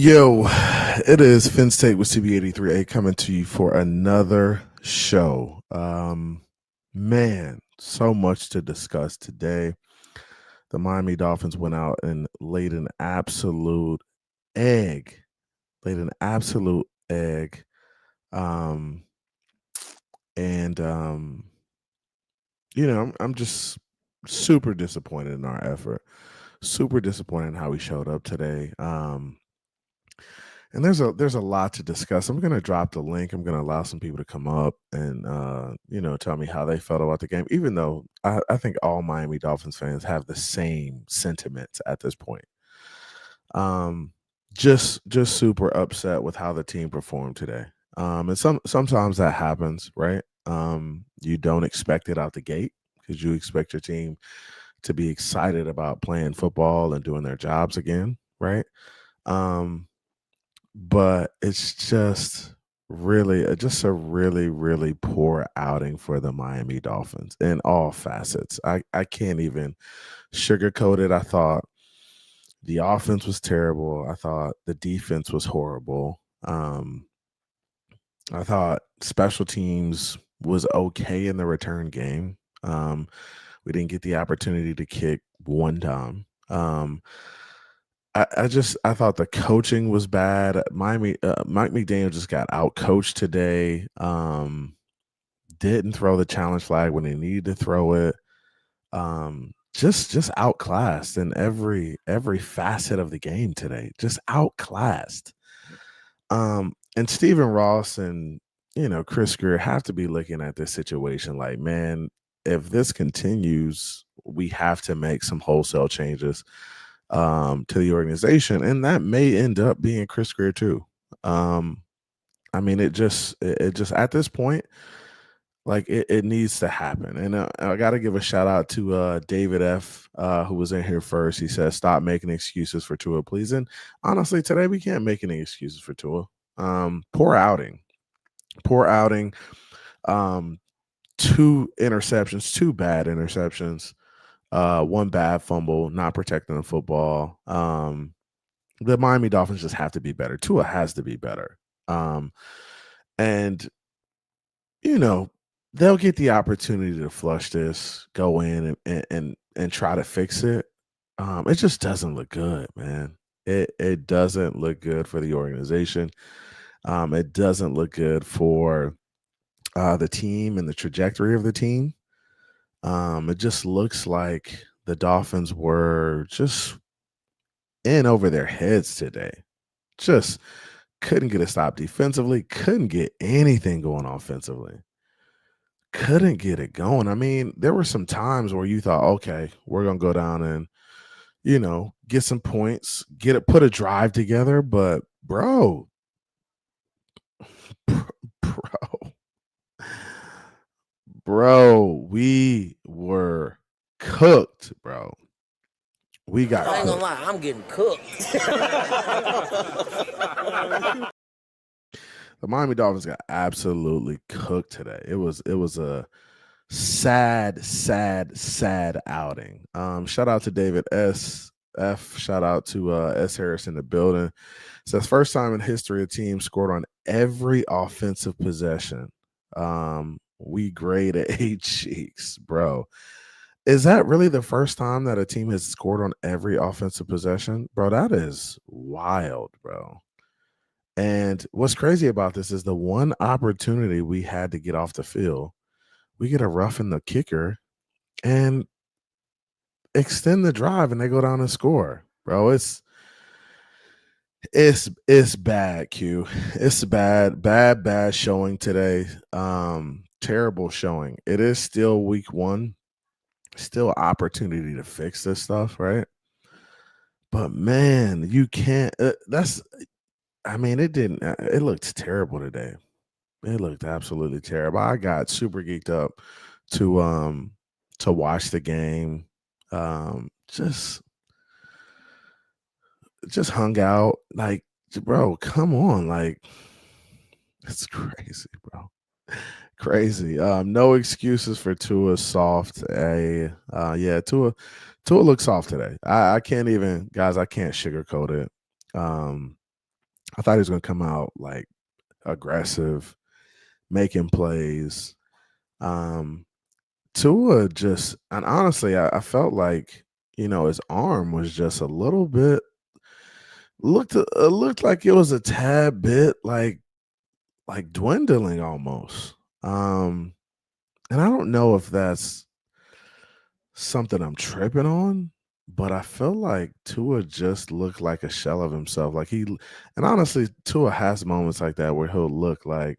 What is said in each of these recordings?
Yo, it is Finn State with CB83A coming to you for another show. Man, so much to discuss today. The Miami Dolphins went out and laid an absolute egg. Laid an absolute egg. Um, and I'm just super disappointed in our effort. Super disappointed in how we showed up today. And there's a lot to discuss. I'm going to drop the link. I'm going to allow some people to come up and tell me how they felt about the game. Even though I think all Miami Dolphins fans have the same sentiments at this point. Just super upset with how the team performed today. And sometimes that happens, right? You don't expect it out the gate because you expect your team to be excited about playing football and doing their jobs again, right? But it's just just a really poor outing for the Miami Dolphins in all facets. I can't even sugarcoat it. I thought the offense was terrible. I thought the defense was horrible. I thought special teams was okay in the return game. We didn't get the opportunity to kick one time. I thought the coaching was bad. Mike McDaniel just got out coached today. Didn't throw the challenge flag when he needed to throw it. Just outclassed in every facet of the game today. Just outclassed. And Stephen Ross and Chris Greer have to be looking at this situation like, man, if this continues, we have to make some wholesale changes to the organization, and that may end up being Chris Greer too. I mean, it just at this point, like it needs to happen. And I got to give a shout out to David F, who was in here first. He says, "Stop making excuses for Tua, please." And honestly, today we can't make any excuses for Tua. Poor outing. Two interceptions, two bad interceptions. One bad fumble, not protecting the football. The Miami Dolphins just have to be better. Tua has to be better. And they'll get the opportunity to flush this, go in and try to fix it. It just doesn't look good, man. It doesn't look good for the organization. It doesn't look good for the team and the trajectory of the team. It just looks like the Dolphins were just in over their heads today. Just couldn't get a stop defensively, couldn't get anything going offensively. Couldn't get it going. I mean, there were some times where you thought, okay, we're going to go down and, get some points, put a drive together. But bro, we were cooked, bro. We got I ain't gonna lie, I'm getting cooked. The Miami Dolphins got absolutely cooked today. It was a sad outing. Shout out to David S. F. Shout out to S. Harris in the building. It says first time in history a team scored on every offensive possession. We grade at 8 cheeks, bro. Is that really the first time that a team has scored on every offensive possession? Bro, that is wild, bro. And what's crazy about this is the one opportunity we had to get off the field, we get a rough in the kicker and extend the drive, and they go down and score, bro. It's bad, Q. It's bad showing today. Terrible showing. It is still week 1. Still opportunity to fix this stuff, right? But man, you can't. It looked terrible today. It looked absolutely terrible. I got super geeked up to watch the game. Just hung out. Like, bro, come on. Like, it's crazy, bro. Crazy. No excuses for Tua soft. Tua looks soft today. I can't even, guys, I can't sugarcoat it. I thought he was going to come out like aggressive, making plays. Um, Tua just, and honestly, I felt like, his arm was just a little bit looked like it was a tad bit like dwindling almost. Um, and I don't know if that's something I'm tripping on, but I feel like Tua just looked like a shell of himself. And honestly, Tua has moments like that where he'll look like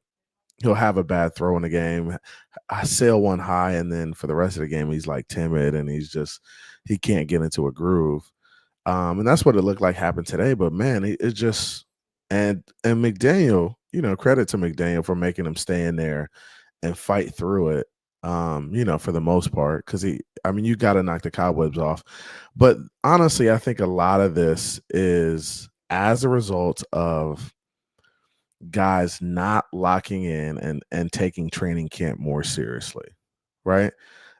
he'll have a bad throw in the game. I sail one high, and then for the rest of the game, he's like timid and he can't get into a groove. And that's what it looked like happened today. But man, it just and McDaniel, credit to McDaniel for making him stay in there and fight through it. For the most part, because you got to knock the cobwebs off. But honestly, I think a lot of this is as a result of guys not locking in and taking training camp more seriously, right?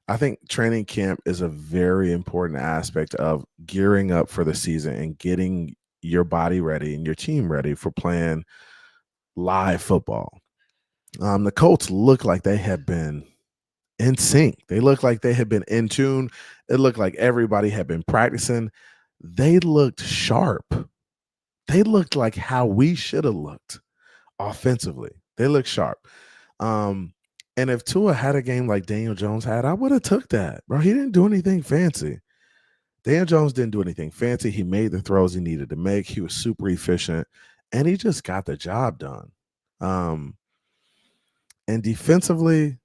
I think training camp is a very important aspect of gearing up for the season and getting your body ready and your team ready for playing live football. The Colts look like they have been in sync. They look like they had been in tune. It looked like everybody had been practicing. They looked sharp. They looked like how we should have looked offensively. They looked sharp. And if Tua had a game like Daniel Jones had, I would have took that, bro. He didn't do anything fancy. Daniel Jones didn't do anything fancy. He made the throws he needed to make. He was super efficient, and he just got the job done. And defensively,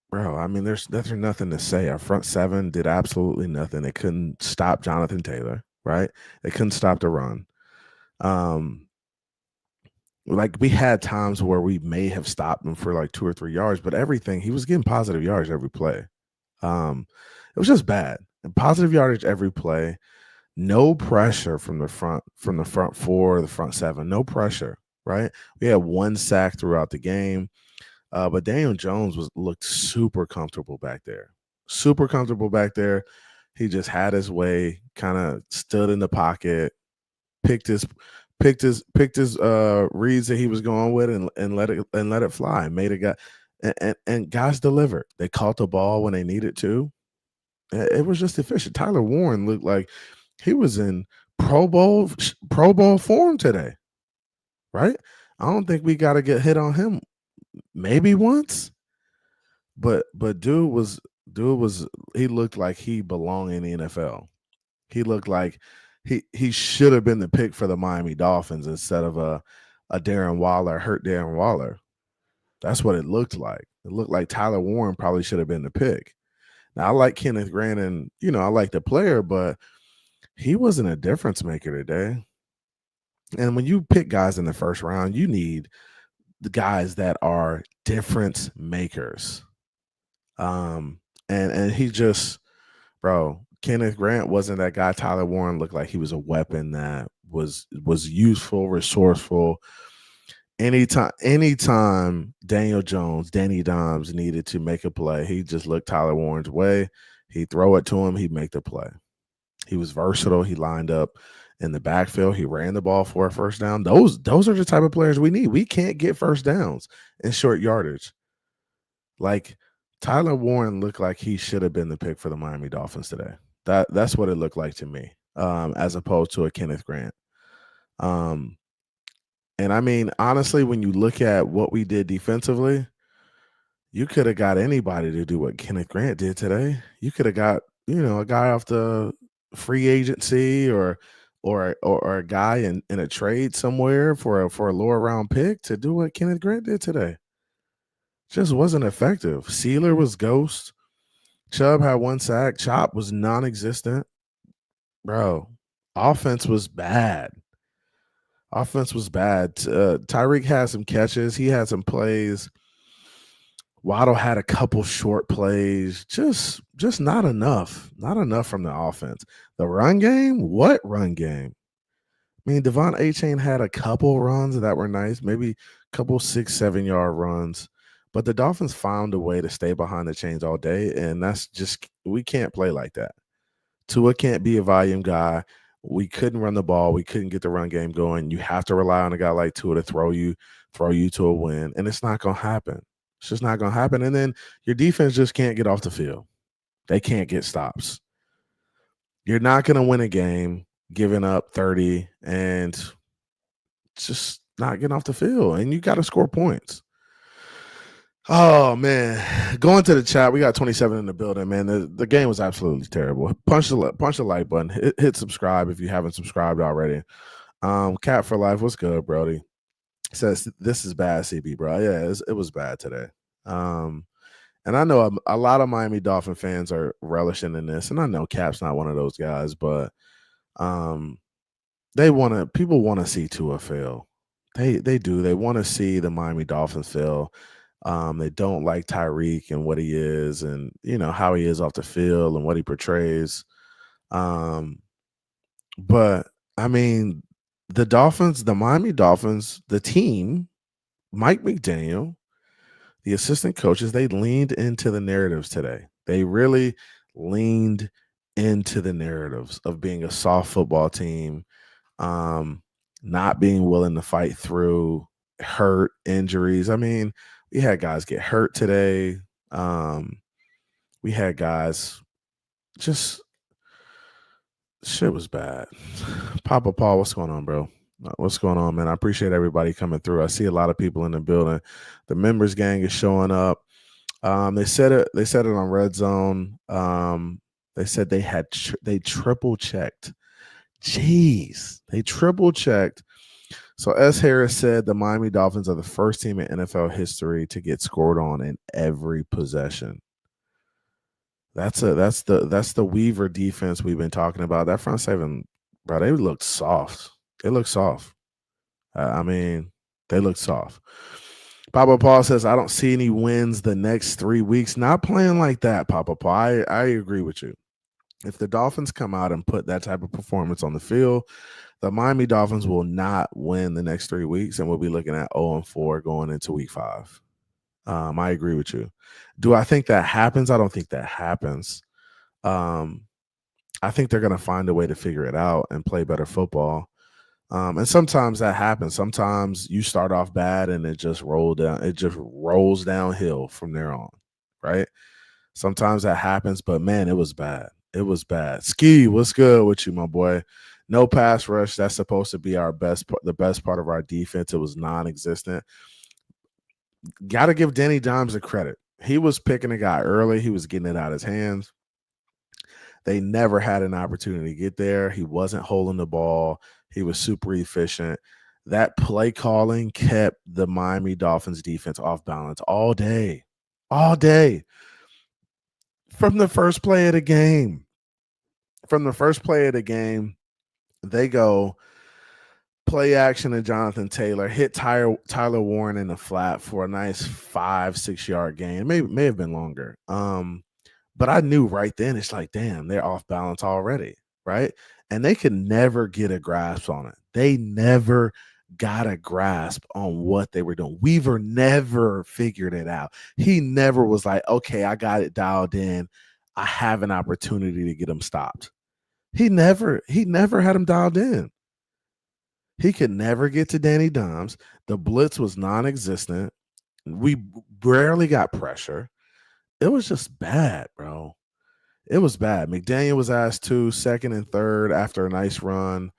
bro, there's nothing to say. Our front seven did absolutely nothing. They couldn't stop Jonathan Taylor, right? They couldn't stop the run. Like we had times where we may have stopped him for like 2 or 3 yards, but he was getting positive yards every play. It was just bad. And positive yardage every play. No pressure from the front four, the front seven. No pressure, right? We had 1 sack throughout the game. But Daniel Jones looked super comfortable back there. Super comfortable back there. He just had his way, kind of stood in the pocket, picked his reads that he was going with and let it fly. Made a guy and guys delivered. They caught the ball when they needed to. It was just efficient. Tyler Warren looked like he was in Pro Bowl form today, right? I don't think we got to get hit on him maybe once, but dude he looked like he belonged in the NFL. He looked like he should have been the pick for the Miami Dolphins instead of a hurt Darren Waller. That's what it looked like. It looked like Tyler Warren probably should have been the pick. Now I like Kenneth Grant and I like the player, but he wasn't a difference maker today. And when you pick guys in the first round, you need the guys that are difference makers. And he just, bro, Kenneth Grant wasn't that guy. Tyler Warren looked like he was a weapon that was useful, resourceful. Anytime Danny Dimes needed to make a play, he just looked Tyler Warren's way. He'd throw it to him, he'd make the play. He was versatile. He lined up in the backfield. He ran the ball for a first down. Those are the type of players we need. We can't get first downs in short yardage. Like Tyler Warren looked like he should have been the pick for the Miami Dolphins today. That's what it looked like to me, as opposed to a Kenneth Grant. And honestly, when you look at what we did defensively, you could have got anybody to do what Kenneth Grant did today. You could have got, a guy off the free agency or a guy in a trade somewhere for a lower round pick to do what Kenneth Grant did today. Just wasn't effective. Sealer was ghost. Chubb had 1 sack. Chop was non-existent. Bro, offense was bad. Tyreek had some catches. He had some plays. Waddle had a couple short plays. Just not enough. Not enough from the offense. The run game? What run game? Devon Achane had a couple runs that were nice, maybe a couple 6-7 yard runs. But the Dolphins found a way to stay behind the chains all day, and that's just we can't play like that. Tua can't be a volume guy. We couldn't run the ball. We couldn't get the run game going. You have to rely on a guy like Tua to throw you to a win, and it's not going to happen. It's just not going to happen. And then your defense just can't get off the field. They can't get stops. You're not going to win a game giving up 30 and just not getting off the field, and you got to score points. Oh man, going to the chat, we got 27 in the building, man. The game was absolutely terrible. Punch the like button, hit subscribe if you haven't subscribed already. Cat for life, what's good, Brody? Says this is bad, CB, bro. Yeah, it was bad today. And I know a lot of Miami Dolphin fans are relishing in this, and I know Cap's not one of those guys, but people want to see Tua fail. They do. They want to see the Miami Dolphins fail. They don't like Tyreek and what he is, and how he is off the field and what he portrays. But I mean, the Miami Dolphins, the team, Mike McDaniel, the assistant coaches, they leaned into the narratives today. They really leaned into the narratives of being a soft football team, not being willing to fight through hurt, injuries. I mean, we had guys get hurt today. We had guys just shit was bad. Papa Paul, what's going on, bro? What's going on, man? I appreciate everybody coming through. I see a lot of people in the building. The members gang is showing up. They said it on Red Zone. They said they triple checked. Jeez, they triple checked. So S. Harris said the Miami Dolphins are the first team in NFL history to get scored on in every possession. That's the Weaver defense we've been talking about. That front seven, bro, they looked soft. They look soft. I mean, they look soft. Papa Paul says, I don't see any wins the next 3 weeks. Not playing like that, Papa Paul. I agree with you. If the Dolphins come out and put that type of performance on the field, the Miami Dolphins will not win the next 3 weeks, and we'll be looking at 0-4 going into week 5. I agree with you. Do I think that happens? I don't think that happens. I think they're going to find a way to figure it out and play better football. And sometimes that happens. Sometimes you start off bad and it just rolls downhill from there on, right? Sometimes that happens, but man, it was bad. It was bad. Ski, what's good with you, my boy? No pass rush. That's supposed to be the best part of our defense. It was non-existent. Got to give Danny Dimes a credit. He was picking a guy early. He was getting it out of his hands. They never had an opportunity to get there. He wasn't holding the ball. He was super efficient. That play calling kept the Miami Dolphins defense off balance all day. All day. From the first play of the game. They go play action to Jonathan Taylor, hit Tyler Warren in the flat for a nice 5-6 yard gain. May have been longer. But I knew right then, it's like, damn, they're off balance already, right? And they could never get a grasp on it. They never got a grasp on what they were doing. Weaver never figured it out. He never was like, okay, I got it dialed in. I have an opportunity to get him stopped. He never had him dialed in. He could never get to Danny Dimes. The blitz was non-existent. We rarely got pressure. It was just bad, bro. It was bad. McDaniel was asked to second and third after a nice run.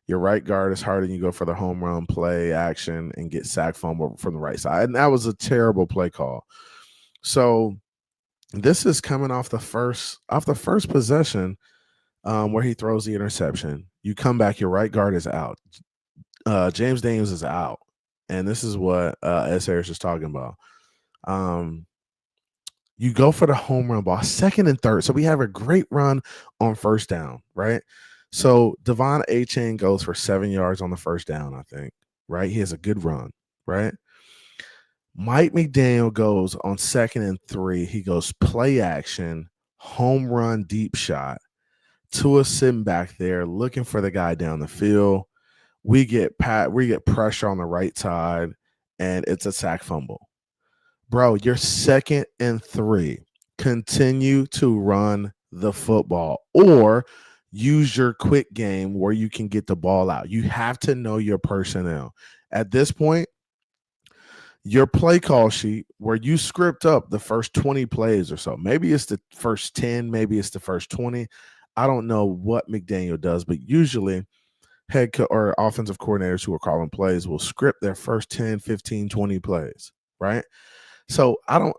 Your right guard is hard and you go for the home run play action and get sack fumble from the right side. And that was a terrible play call. So this is coming off the first possession where he throws the interception. You come back, your right guard is out. James Daniels is out. And this is what S. Harris is talking about. You go for the home run ball, second and third. So we have a great run on first down, right? So Devon Achane goes for 7 yards on the first down, I think, right? He has a good run, right? Mike McDaniel goes on 2nd and 3. He goes play action, home run, deep shot. Tua sitting back there looking for the guy down the field. We get pressure on the right side, and it's a sack fumble. Bro, you're 2nd and 3. Continue to run the football, or use your quick game where you can get the ball out. You have to know your personnel. At this point, your play call sheet where you script up the first 20 plays or so. Maybe it's the first 10, maybe it's the first 20. I don't know what McDaniel does, but usually or offensive coordinators who are calling plays will script their first 10, 15, 20 plays, right? So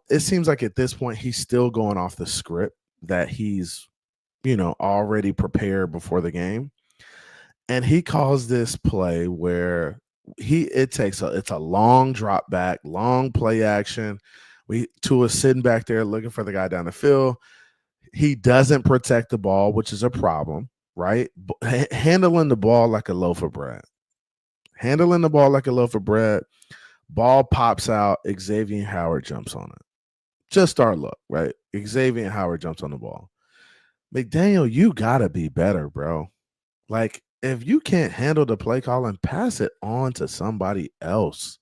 it seems like at this point he's still going off the script that he's, already prepared before the game. And he calls this play where it's a long drop back, long play action. Tua sitting back there looking for the guy down the field. He doesn't protect the ball, which is a problem, right? Handling the ball like a loaf of bread. Handling the ball like a loaf of bread. Ball pops out. Xavier Howard jumps on it. Just our luck, right? Xavier Howard jumps on the ball. McDaniel, you gotta be better, bro. Like, if you can't handle the play call and pass it on to somebody else,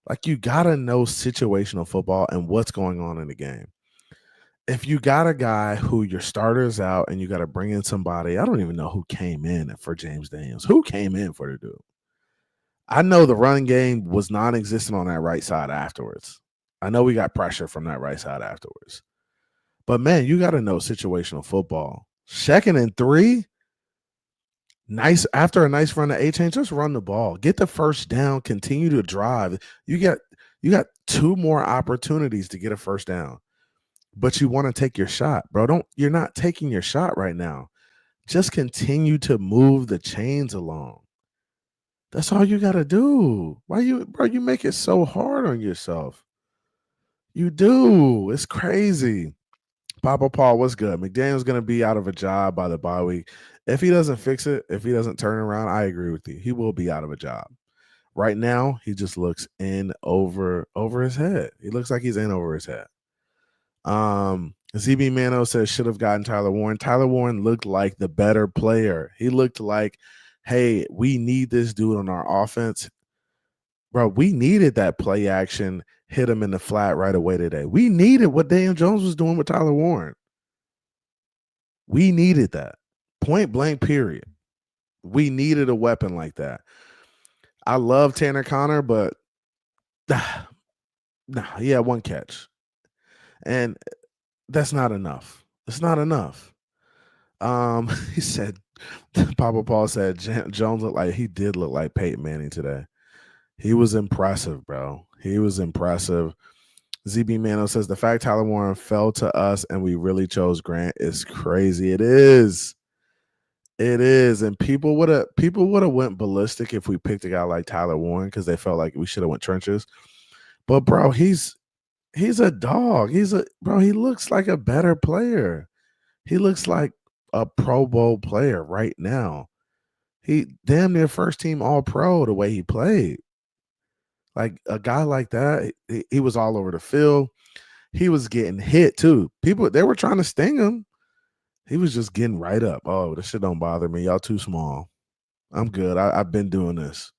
like, you gotta know situational football and what's going on in the game. If you got a guy who your starter's out and you got to bring in somebody, I don't even know who came in for James Daniels. Who came in for the dude? I know the running game was non-existent on that right side afterwards. I know we got pressure from that right side afterwards. But, man, you got to know situational football. 2nd and 3, after a nice run to A-Chain, just run the ball. Get the first down, continue to drive. You got 2 more opportunities to get a first down. But you want to take your shot, bro. You're not taking your shot right now. Just continue to move the chains along. That's all you got to do. You make it so hard on yourself. You do. It's crazy. Papa Paul, what's good? McDaniel's going to be out of a job by the bye week. If he doesn't fix it, if he doesn't turn around, I agree with you. He will be out of a job. Right now, he just looks in over his head. He looks like he's in over his head. ZB Mano says should have gotten Tyler Warren. Tyler Warren looked like the better player. He looked like, hey, we need this dude on our offense. Bro, we needed that play action, hit him in the flat right away today. We needed what Daniel Jones was doing with Tyler Warren. We needed that. Point blank, period. We needed a weapon like that. I love Tanner Conner, but he had 1 catch. And that's not enough. It's not enough. He said, Papa Paul said Jones did look like Peyton Manning today. He was impressive, bro. He was impressive. ZB Mano says the fact Tyler Warren fell to us and we really chose Grant is crazy. It is. It is. And people would have went ballistic if we picked a guy like Tyler Warren because they felt like we should have went trenches. But bro, he's a dog. He looks like a better player. He looks like a Pro Bowl player right now. He damn near first team All-Pro the way he played. Like a guy like that, he was all over the field. He was getting hit too. People, they were trying to sting him. He was just getting right up. Oh, this shit don't bother me. Y'all too small. I'm good. I've been doing this.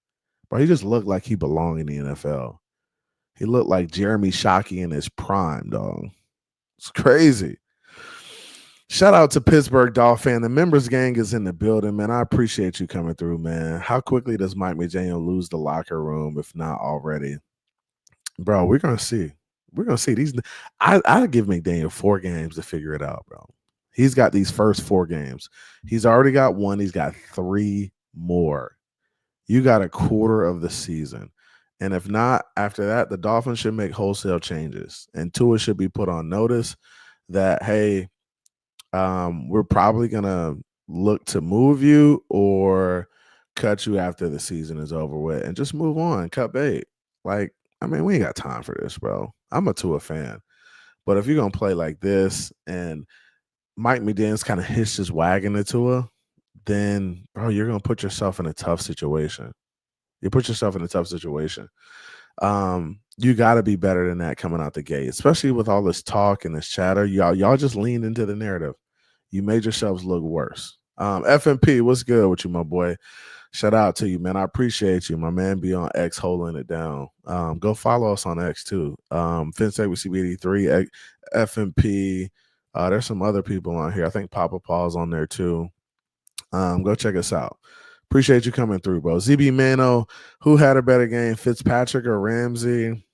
But he just looked like he belonged in the NFL. He looked like Jeremy Shockey in his prime, dog. It's crazy. Shout out to Pittsburgh Dolphin. The members gang is in the building, man. I appreciate you coming through, man. How quickly does Mike McDaniel lose the locker room, if not already? Bro, we're going to see. We're going to see. I give McDaniel 4 games to figure it out, bro. He's got these first 4 games. He's already got 1. He's got 3 more. You got a quarter of the season. And if not, after that, the Dolphins should make wholesale changes. And Tua should be put on notice that, hey, we're probably going to look to move you or cut you after the season is over with and just move on, cut bait. Like, I mean, we ain't got time for this, bro. I'm a Tua fan. But if you're going to play like this and Mike McDaniel's kind of hitched his wagon to Tua, then, bro, you're going to put yourself in a tough situation. You put yourself in a tough situation. You got to be better than that coming out the gate, especially with all this talk and this chatter. Y'all just leaned into the narrative. You made yourselves look worse. FMP, what's good with you, my boy? Shout out to you, man. I appreciate you. My man be on X holding it down. Go follow us on X too. FinSec with CB83, FMP. There's some other people on here. I think Papa Paul's on there too. Go check us out. Appreciate you coming through, bro. ZB Mano, who had a better game, Fitzpatrick or Ramsey?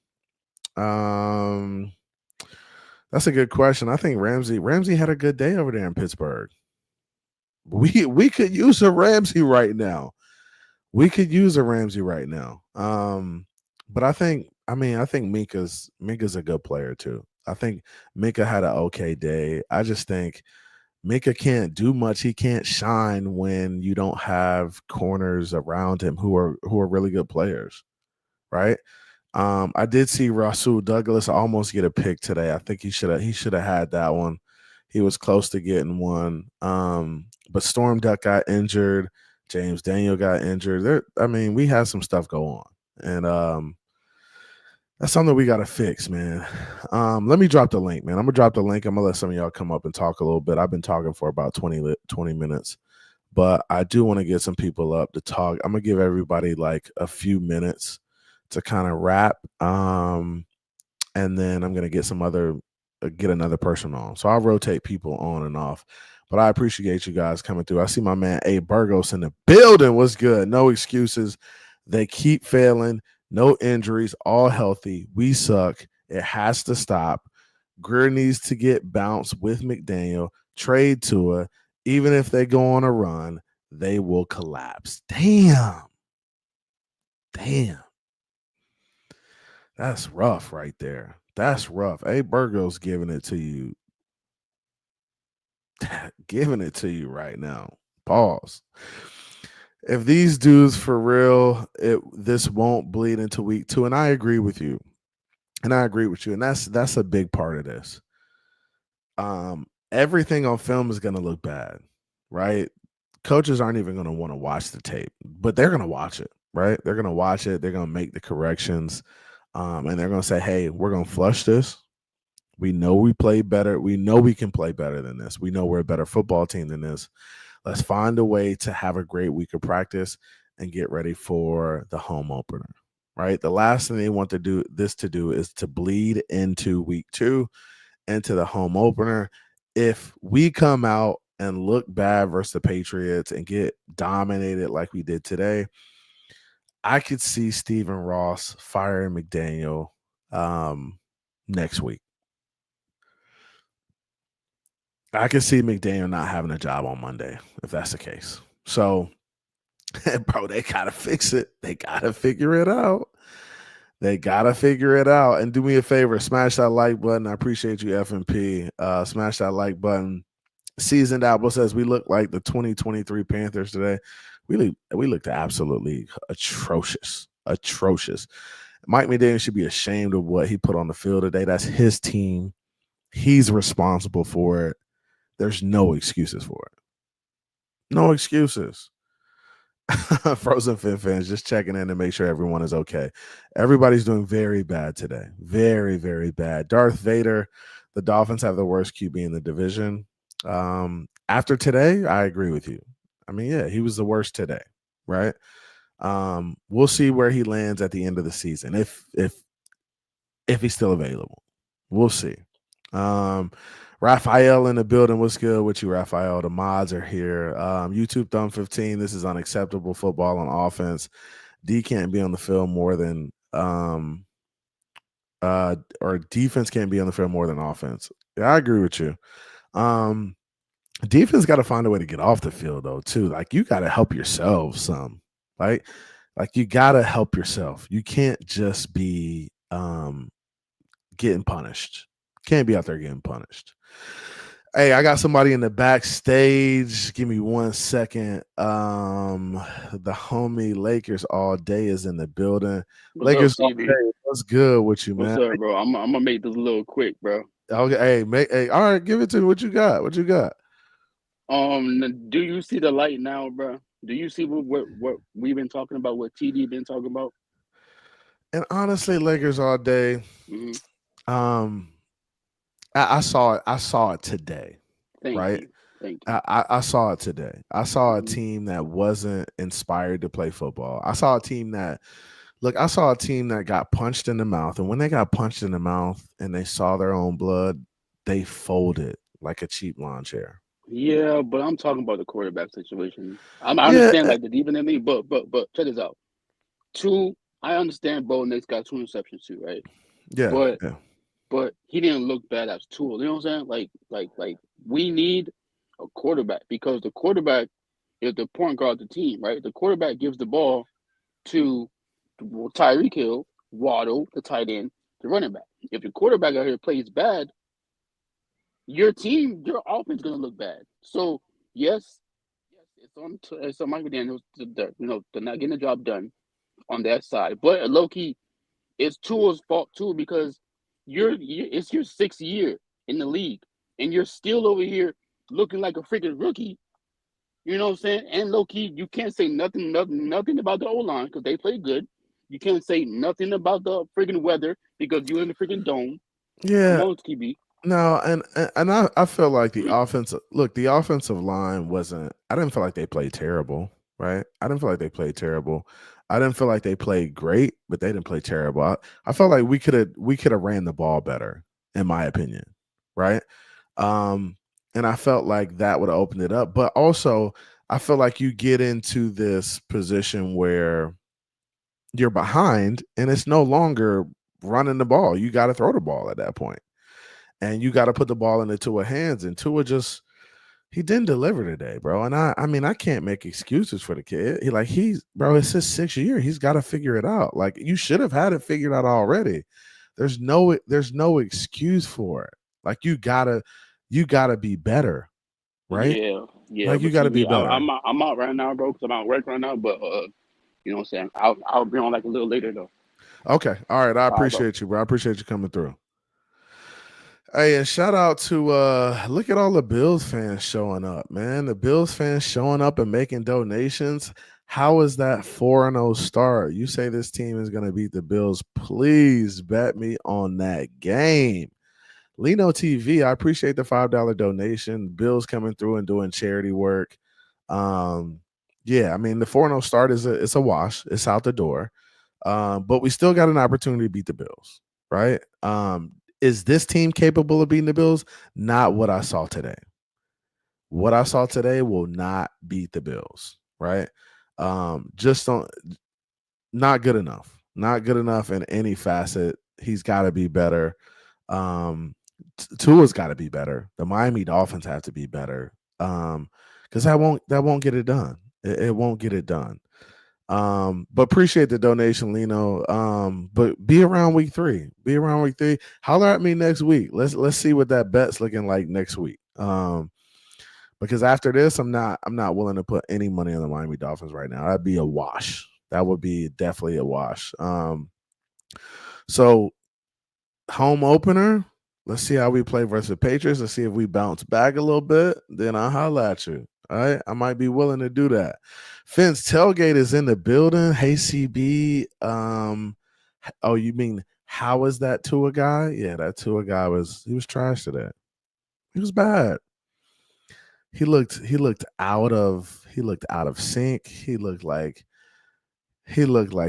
Um, that's a good question. I think Ramsey had a good day over there in Pittsburgh. We could use a Ramsey right now. We could use a Ramsey right now. But I think Minka's a good player too. I think Minka had an okay day. I just think Minka can't do much. He can't shine when you don't have corners around him who are really good players, right? I did see Rasul Douglas almost get a pick today. I think he should have had that one. He was close to getting one. But Storm Duck got injured. James Daniel got injured. We had some stuff go on. And that's something we got to fix, man. Let me drop the link, man. I'm gonna drop the link. I'm gonna let some of y'all come up and talk a little bit. I've been talking for about 20 minutes, but I do want to get some people up to talk. I'm gonna give everybody like a few minutes to kind of wrap, and then I'm gonna get another person on. So I'll rotate people on and off. But I appreciate you guys coming through. I see my man A Burgos in the building. What's good? No excuses. They keep failing. No injuries, all healthy. We suck. It has to stop. Greer needs to get bounced with McDaniel. Trade Tua. Even if they go on a run, they will collapse. Damn. That's rough right there. That's rough. A Burgos giving it to you. Giving it to you right now. Pause. If these dudes for real, this won't bleed into week 2. And I agree with you. And that's a big part of this. Everything on film is going to look bad, right? Coaches aren't even going to want to watch the tape, but they're going to watch it, right? They're going to watch it. They're going to make the corrections, and they're going to say, "Hey, we're going to flush this. We know we play better. We know we can play better than this. We know we're a better football team than this. Let's find a way to have a great week of practice and get ready for the home opener." Right? The last thing they want to do is to bleed into week 2, into the home opener. If we come out and look bad versus the Patriots and get dominated like we did today, I could see Stephen Ross firing McDaniel next week. I could see McDaniel not having a job on Monday if that's the case. So, bro, they gotta fix it. They gotta figure it out. And do me a favor, smash that like button. I appreciate you, FMP. Smash that like button. Seasoned Apple says we look like the 2023 Panthers today. We looked absolutely atrocious. Mike McDaniel should be ashamed of what he put on the field today. That's his team. He's responsible for it. There's no excuses for it. No excuses. Frozen Fin fans just checking in to make sure everyone is okay. Everybody's doing very bad today. Very, very bad. Darth Vader, the Dolphins have the worst QB in the division. After today, I agree with you. Yeah, he was the worst today, right? We'll see where he lands at the end of the season if he's still available. We'll see. Raphael in the building. What's good with you, Raphael? The mods are here. YouTube Thumb 15. This is unacceptable football on offense. D can't be on the field more than or defense can't be on the field more than offense. Yeah, I agree with you. Defense got to find a way to get off the field though, too. Like you got to help yourself some. Like you got to help yourself. You can't just be getting punished. Can't be out there getting punished. Hey, I got somebody in the backstage. Give me 1 second. The homie Lakers all day is in the building. Lakers all day. What's good with you, man? What's up, bro? I'm gonna make this a little quick, bro. Okay, hey, all right, give it to me. What you got? Do you see the light now, bro? Do you see what we've been talking about? What TD been talking about? And honestly, Lakers all day. I saw it. I saw it today. Thank Right? you. I saw it today. I saw a team that wasn't inspired to play football. I saw a team that got punched in the mouth. And when they got punched in the mouth and they saw their own blood, they folded like a cheap lawn chair. Yeah, but I'm talking about the quarterback situation. I Yeah, understand like the deep in the league, but check this out. Two, I understand Bo Nix got two interceptions too, right? yeah, But yeah, but he didn't look bad as Tool. You know what I'm saying? Like we need a quarterback because the quarterback is the point guard of the team, right? The quarterback gives the ball to Tyreek Hill, Waddle, the tight end, the running back. If your quarterback out here plays bad, your offense is gonna look bad. So yes, it's on Michael Daniels to not getting the job done on that side. But low key, it's Tua's fault too because it's your 6th year in the league and you're still over here looking like a freaking rookie. You know what I'm saying? And low key, you can't say nothing about the O line because they play good. You can't say nothing about the freaking weather because you're in the freaking dome. Come yeah. on, TB. No, and I feel like the offensive line wasn't. I didn't feel like they played terrible, right? I didn't feel like they played terrible. I didn't feel like they played great, but they didn't play terrible. I felt like we could have ran the ball better, in my opinion, right? Um, and I felt like that would have opened it up. But also, I feel like you get into this position where you're behind, and it's no longer running the ball. You got to throw the ball at that point, and you got to put the ball into Tua's hands. And Tua just he didn't deliver today, bro. And I mean, I can't make excuses for the kid. Bro, it's his 6th year. He's got to figure it out. Like you should have had it figured out already. There's no excuse for it. Like you gotta be better, right? Yeah, Like you but gotta be TB, better. I'm out right now, bro, because I'm at work right now. But you know what I'm saying? I'll be on like a little later though. Okay. All right. I All right, bro. appreciate you, bro. I appreciate you coming through. Hey, and shout out to look at all the Bills fans showing up, man. The Bills fans showing up and making donations. How is that 4-0 start? You say this team is gonna beat the Bills. Please bet me on that game. Lino TV, I appreciate the $5 donation. Bills coming through and doing charity work. Um, yeah, I mean the 4-0 start it's a wash. It's out the door. But we still got an opportunity to beat the Bills, right? Is this team capable of beating the Bills? Not what I saw today. What I saw today will not beat the Bills, right? Just don't not good enough. Not good enough in any facet. He's got to be better. Um, Tua's got to be better. The Miami Dolphins have to be better. Because that won't get it done. It won't get it done. But appreciate the donation, Lino. But be around week 3. Be around week 3. Holler at me next week. Let's see what that bet's looking like next week. Because after this, I'm not willing to put any money on the Miami Dolphins right now. That'd be a wash. That would be definitely a wash. So home opener. Let's see how we play versus the Patriots. Let's see if we bounce back a little bit. Then I'll holler at you. All right. I might be willing to do that. Fence Tailgate is in the building. Hey CB. Oh, you mean how is that Tua guy? Yeah, that Tua guy was trash today. He was bad. He looked out of sync. He looked like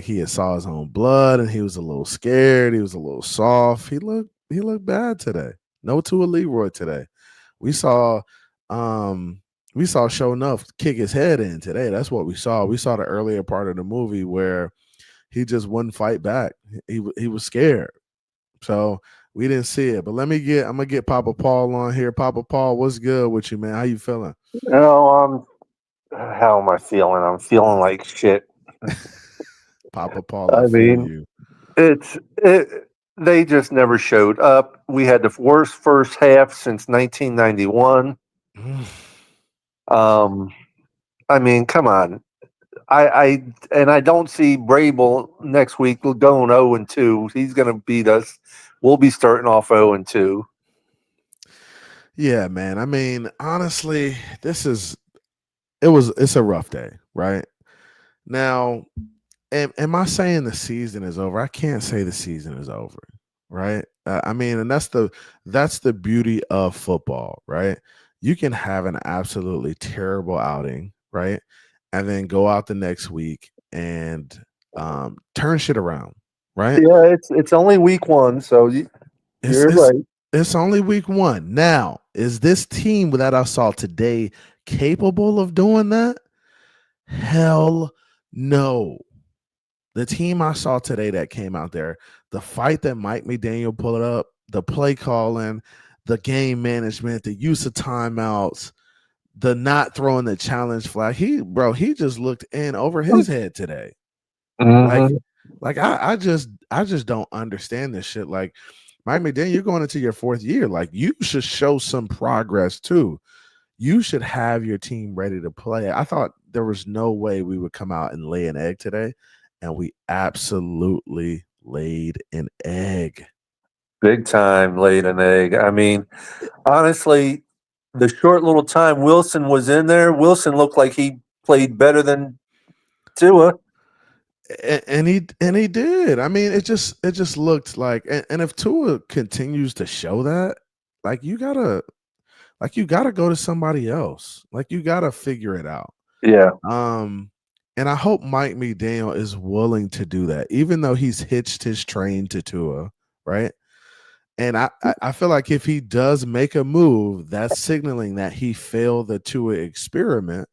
he had saw his own blood, and he was a little scared. He was a little soft. He looked bad today. No Tua Leroy today. We saw um we saw Show Enough kick his head in today. That's what we saw. We saw the earlier part of the movie where he just wouldn't fight back. He was scared. So we didn't see it. But I'm gonna get Papa Paul on here. Papa Paul, what's good with you, man? How you feeling? No, how am I feeling? I'm feeling like shit. Papa Paul, I I feel mean, you. it's it, they just never showed up. We had the worst first half since 1991. Um, I mean, come on. I don't see Brable next week going 0-2. He's going to beat us. We'll be starting off 0-2. Yeah, man. I mean, honestly, it's a rough day, right? Now, am I saying the season is over? I can't say the season is over, right? I mean, and that's the beauty of football, right? You can have an absolutely terrible outing, right? And then go out the next week and turn shit around, right? Yeah, it's only week 1, so It's you're it's right. It's only week one. Now, is this team that I saw today capable of doing that? Hell no. The team I saw today that came out there, the fight that Mike McDaniel pulled up, the play calling, the game management, the use of timeouts, the not throwing the challenge flag. He just looked in over his head today. Like, Mm-hmm. I just don't understand this shit. Like, Mike McDaniel, you're going into your fourth year. Like, you should show some progress too. You should have your team ready to play. I thought there was no way we would come out and lay an egg today, and we absolutely laid an egg. Big time laid an egg. I mean, honestly, the short little time Wilson was in there, Wilson looked like he played better than Tua. And he did. I mean, it just looked like, and if Tua continues to show that, like you gotta go to somebody else. Like you gotta figure it out. Yeah. Um, and I hope Mike McDaniel is willing to do that, even though he's hitched his train to Tua, right? And I feel like if he does make a move, that's signaling that he failed the Tua experiment.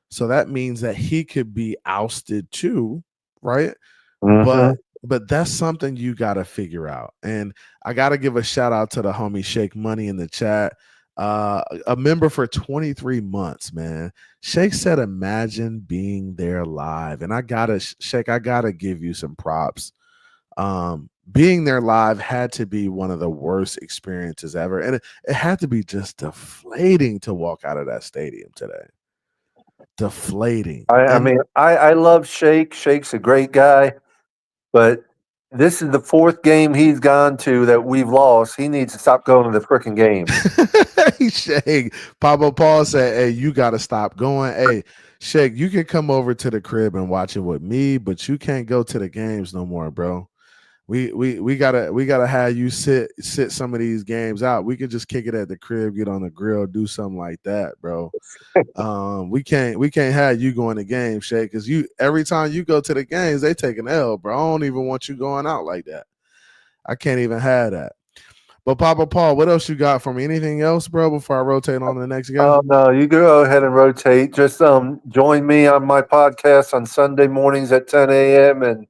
So that means that he could be ousted too, right? Mm-hmm. But that's something you got to figure out. And I got to give a shout out to the homie Shake Money in the chat. A member for 23 months, man. Shake said, imagine being there live. And Shake, I gotta give you some props. Being there live had to be one of the worst experiences ever. And it had to be just deflating to walk out of that stadium today. Deflating. I And mean, I love Shake. Shake's a great guy, but this is the fourth game he's gone to that we've lost. He needs to stop going to the freaking games. Shake, Papa Paul said, hey, you got to stop going. Hey, Shake, you can come over to the crib and watch it with me, but you can't go to the games no more, bro. We gotta have you sit some of these games out. We could just kick it at the crib, get on the grill, do something like that, bro. We can't have you going to games, Shay, because you every time you go to the games, they take an L, bro. I don't even want you going out like that. I can't even have that. But Papa Paul, what else you got for me? Anything else, bro, before I rotate on to the next guy? Oh no, you go ahead and rotate. Just join me on my podcast on Sunday mornings at 10 a.m. and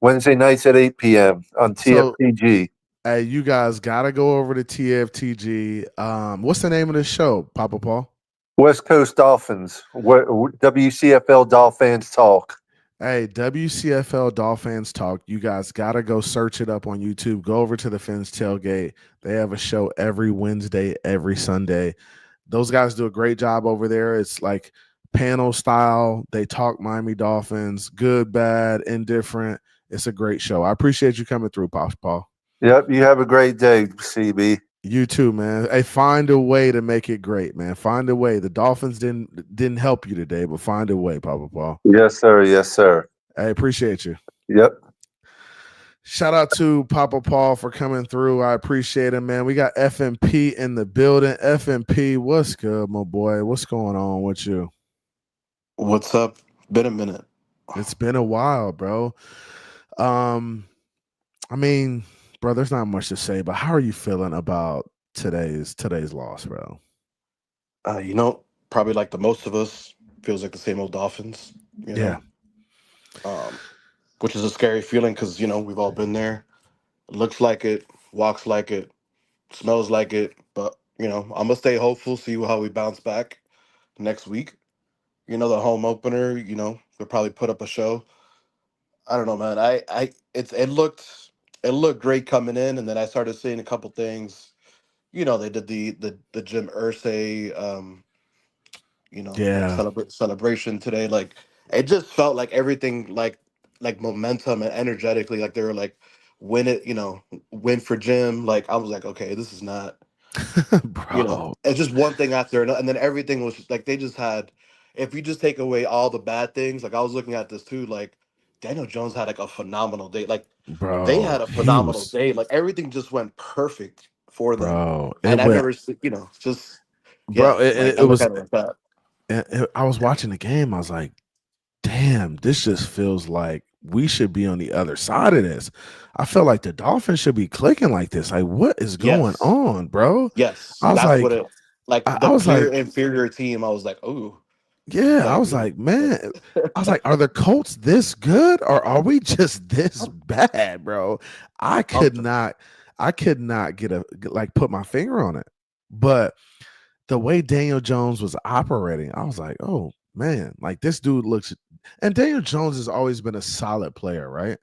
Wednesday nights at 8 p.m. on So TFPG. hey, you guys gotta go over to TFTG. What's the name of the show, Papa Paul? West Coast Dolphins. WCFL Dolphins talk. Hey, WCFL Dolphins Talk. You guys got to go search it up on YouTube. Go over to the Fins Tailgate. They have a show every Wednesday, every Sunday. Those guys do a great job over there. It's like panel style. They talk Miami Dolphins, good, bad, indifferent. It's a great show. I appreciate you coming through, Paul. Yep, you have a great day, CB. You too, man. Hey, find a way to make it great, man. Find a way. The Dolphins didn't help you today, but find a way, Papa Paul. Yes, sir. Yes, sir. I appreciate you. Yep. Shout out to Papa Paul for coming through. I appreciate it, man. We got FMP in the building. FMP, what's good, my boy? What's going on with you? What's up? Been a minute. It's been a while, bro. I mean, bro, there's not much to say, but how are you feeling about today's loss, bro? Probably like the most of us, feels like the same old Dolphins. Yeah. Which is a scary feeling because we've all been there. Looks like it, walks like it, smells like it. But I'm gonna stay hopeful. See how we bounce back next week. The home opener. We'll probably put up a show. I don't know, man. It looked great coming in, and then I started seeing a couple things. They did the Jim Irsay Yeah. celebration today. Like it just felt like everything like momentum and energetically, like they were like win for Jim. Like I was like, okay, this is not Bro. it's just one thing after another, and then everything was just, like they just had. If you just take away all the bad things, like I was looking at this too, like Daniel Jones had like a phenomenal day. Like they had Bro, a he phenomenal was day. Like everything just went perfect for them, bro. and It I've went never, just yeah, bro, it, like it I it look was at it like that. I was watching the game. I was like, damn, this just feels like we should be on the other side of this. I felt like the Dolphins should be clicking like this. Like, what is going Yes, on, bro? yes, I was that's what like, it like. I The was clear like, inferior team. I was like, oh, yeah, I like was like, man, I was like, are the Colts this good or are we just this bad, bro? I could something. not, I could not like put my finger on it. But the way Daniel Jones was operating, I was like, oh man, like this dude looks. And Daniel Jones has always been a solid player, right?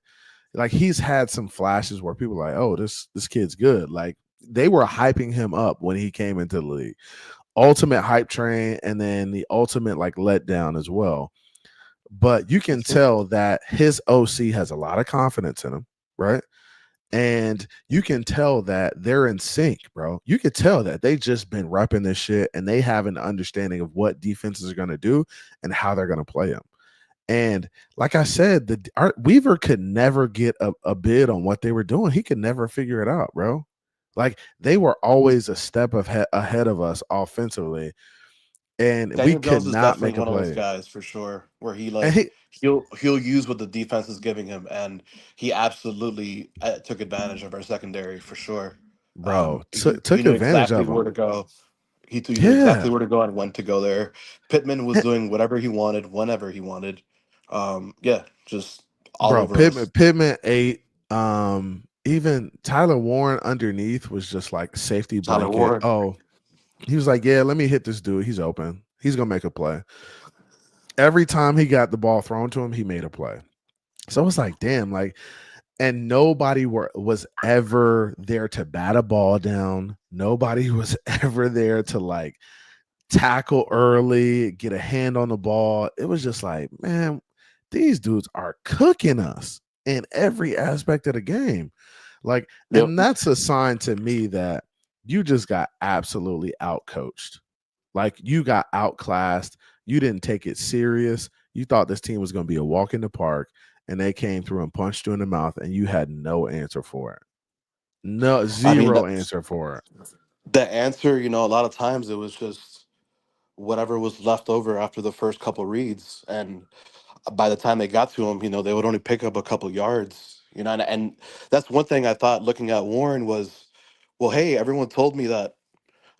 Like he's had some flashes where people are like, oh, this kid's good. Like they were hyping him up when he came into the league. Ultimate hype train, and then the ultimate like letdown as well. But you can tell that his OC has a lot of confidence in him, right? And you can tell that they're in sync, bro. You could tell that they just been repping this shit and they have an understanding of what defenses are going to do and how they're going to play them. And like I said, Weaver could never get a bid on what they were doing. He could never figure it out, bro. Like they were always a step ahead of us offensively, and we Daniel could Jones is not make definitely a one of those play. guys for sure, where he And like he, he'll use what the defense is giving him, and he absolutely took advantage of our secondary for sure. bro, He took knew advantage exactly of where him. to go. He knew exactly Yeah, where to go and when to go there. Pittman was eh, doing whatever he wanted, whenever he wanted. Yeah, just all bro. over us. Pittman ate. Even Tyler Warren underneath was just like safety Tyler blanket. Warren. Oh, he was like, yeah, let me hit this dude. He's open. He's gonna make a play. Every time he got the ball thrown to him, he made a play. So it's like, damn, like, and nobody was ever there to bat a ball down. Nobody was ever there to like tackle early, get a hand on the ball. It was just like, man, these dudes are cooking us in every aspect of the game. Like, Yep. and that's a sign to me that you just got absolutely outcoached. Like you got outclassed. You didn't take it serious. You thought this team was going to be a walk in the park, and they came through and punched you in the mouth, and you had no answer for it. No, I mean, zero answer for it. the answer, a lot of times it was just whatever was left over after the first couple reads, and by the time they got to him, they would only pick up a couple yards, and that's one thing I thought looking at Warren was, well, hey, everyone told me that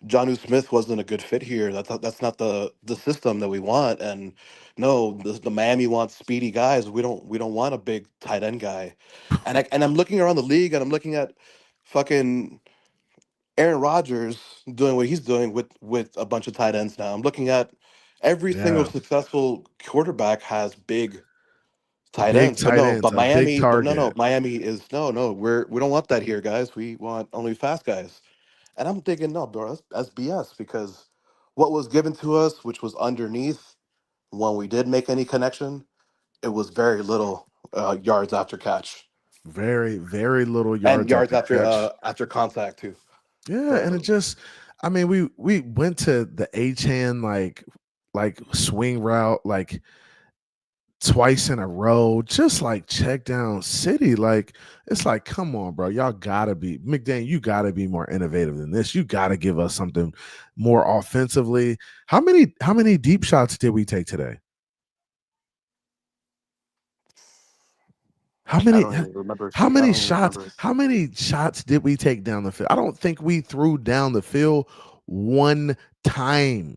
Johnu Smith wasn't a good fit here. That's not the system that we want. And no, the Miami wants speedy guys. We don't want a big tight end guy. And I'm looking around the league and I'm looking at fucking Aaron Rodgers doing what he's doing with a bunch of tight ends now. I'm looking at every single Yeah. successful quarterback has big tight Big ends. But tight no, ends, but a big Miami, but no, target. Miami is no, we don't want that here, guys. We want only fast guys. And I'm thinking, no, bro, that's BS because what was given to us, which was underneath, when we did make any connection, it was very little yards after catch Very, very little and yards yards after catch. after contact too. Yeah, Very and it little. just, I mean, we went to the H hand like swing route like twice in a row, just like check down city. Like it's like, come on, bro, y'all gotta be McDaniel. You gotta be more innovative than this. You gotta give us something more offensively. How many deep shots did we take today? How I many don't even remember. how I many don't even shots remember. how many shots did we take down the field? I don't think we threw down the field one time.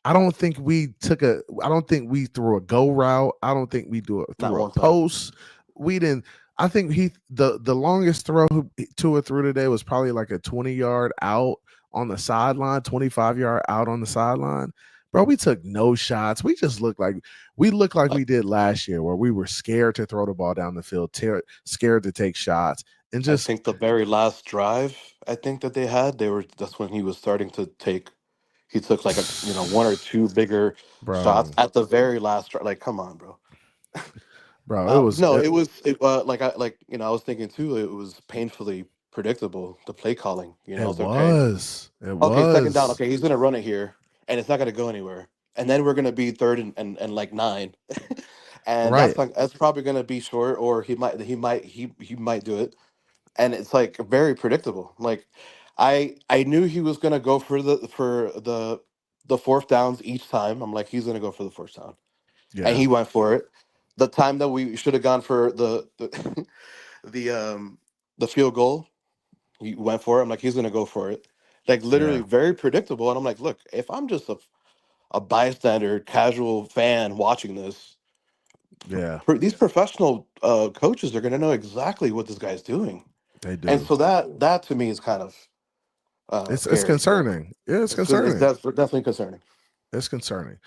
I don't think we threw a go route. I don't think we Not threw a one time. post. We didn't. I think the longest throw Tua threw today was probably like a 20-yard out on the sideline, 25-yard out on the sideline. Bro, we took no shots. We looked like we did last year where we were scared to throw the ball down the field, scared to take shots. And I just think the very last drive I think that they had, that's when he was starting to take. He took like one or two bigger shots bro, at the very last drive. Like, come on, bro. bro, it was No, I was thinking too. It was painfully predictable, the play calling. it It's okay. was. It Okay, second down. was. Okay, he's gonna run it here, and it's not gonna go anywhere. And then we're gonna be third and like nine, and Right. that's probably gonna be short, or he might do it, and it's like very predictable. Like, I knew he was gonna go for the fourth downs each time. I'm like, he's gonna go for the first down, and Yeah. he went for it. the time that we should have gone for the field goal, he went for it. I'm like, he's gonna go for it. Like literally Yeah, very predictable. And I'm like, look, if I'm just a bystander, casual fan watching this, yeah, these professional coaches are gonna know exactly what this guy's doing. they And do. so that to me is kind of It's scary. concerning. Yeah, it's It's concerning. definitely concerning. It's concerning.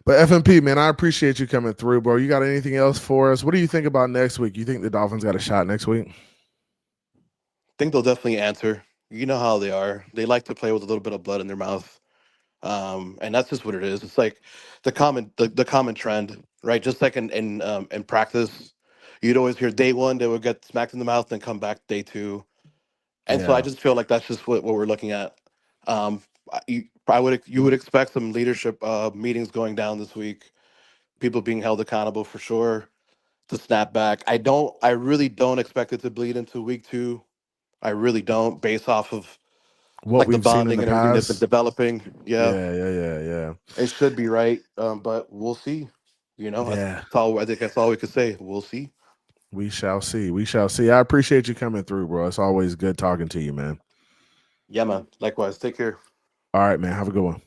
But FMP, man, I appreciate you coming through, bro. You got anything else for us? What do you think about next week? You think the Dolphins got a shot next week? Think they'll definitely answer. You know how they are. They like to play with a little bit of blood in their mouth. And that's just what it is. It's like the common trend, right? Just like in practice, you'd always hear day one they would get smacked in the mouth, and come back day two. And so I Yeah. just feel like that's just what we're looking at. You would expect some leadership meetings going down this week, people being held accountable for sure to snap back. I really don't expect it to bleed into week two. I really don't, based off of What like the we've seen in bonding the and everything that's been past. developing. Yeah, Yeah. it should be right, but we'll see. Yeah. I think that's all we could say. We'll see. We shall see. We shall see. I appreciate you coming through, bro. It's always good talking to you, man. Yeah, man. Likewise. Take care. All right, man. Have a good one.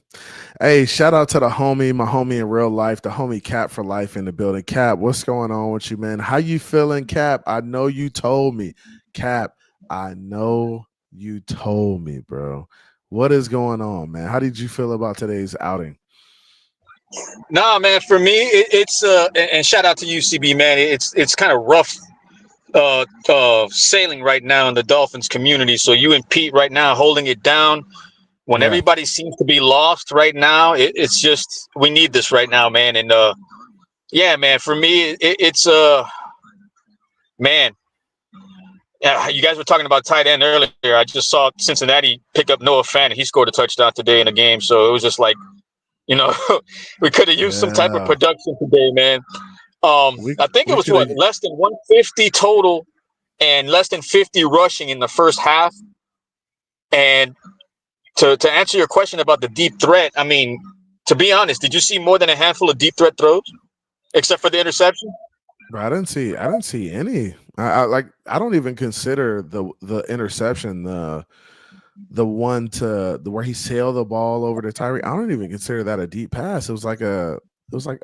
Hey, shout out to the homie, my homie in real life, the homie Cap for life in the building. Cap, what's going on with you, man? How you feeling, Cap? I know you told me. Cap, I know you told me, bro. What is going on, man? How did you feel about today's outing? Nah, man. For me, it's and shout out to UCB, man. It's kind of rough sailing right now in the Dolphins community. So you and Pete right now holding it down when Yeah. everybody seems to be lost right now. It's just we need this right now, man. And yeah, man. For me, it's man. Yeah, you guys were talking about tight end earlier. I just saw Cincinnati pick up Noah Fant. He scored a touchdown today in the game. So it was just like, you know, we could have used some type of Yeah. production today, man. I think it We was could have. less than 150 total and less than 50 rushing in the first half. And to answer your question about the deep threat, I mean, to be honest, did you see more than a handful of deep threat throws, except for the interception? Bro, I didn't see any. I don't even consider the interception, the one where he sailed the ball over to Tyree. I don't even consider that a deep pass. It was like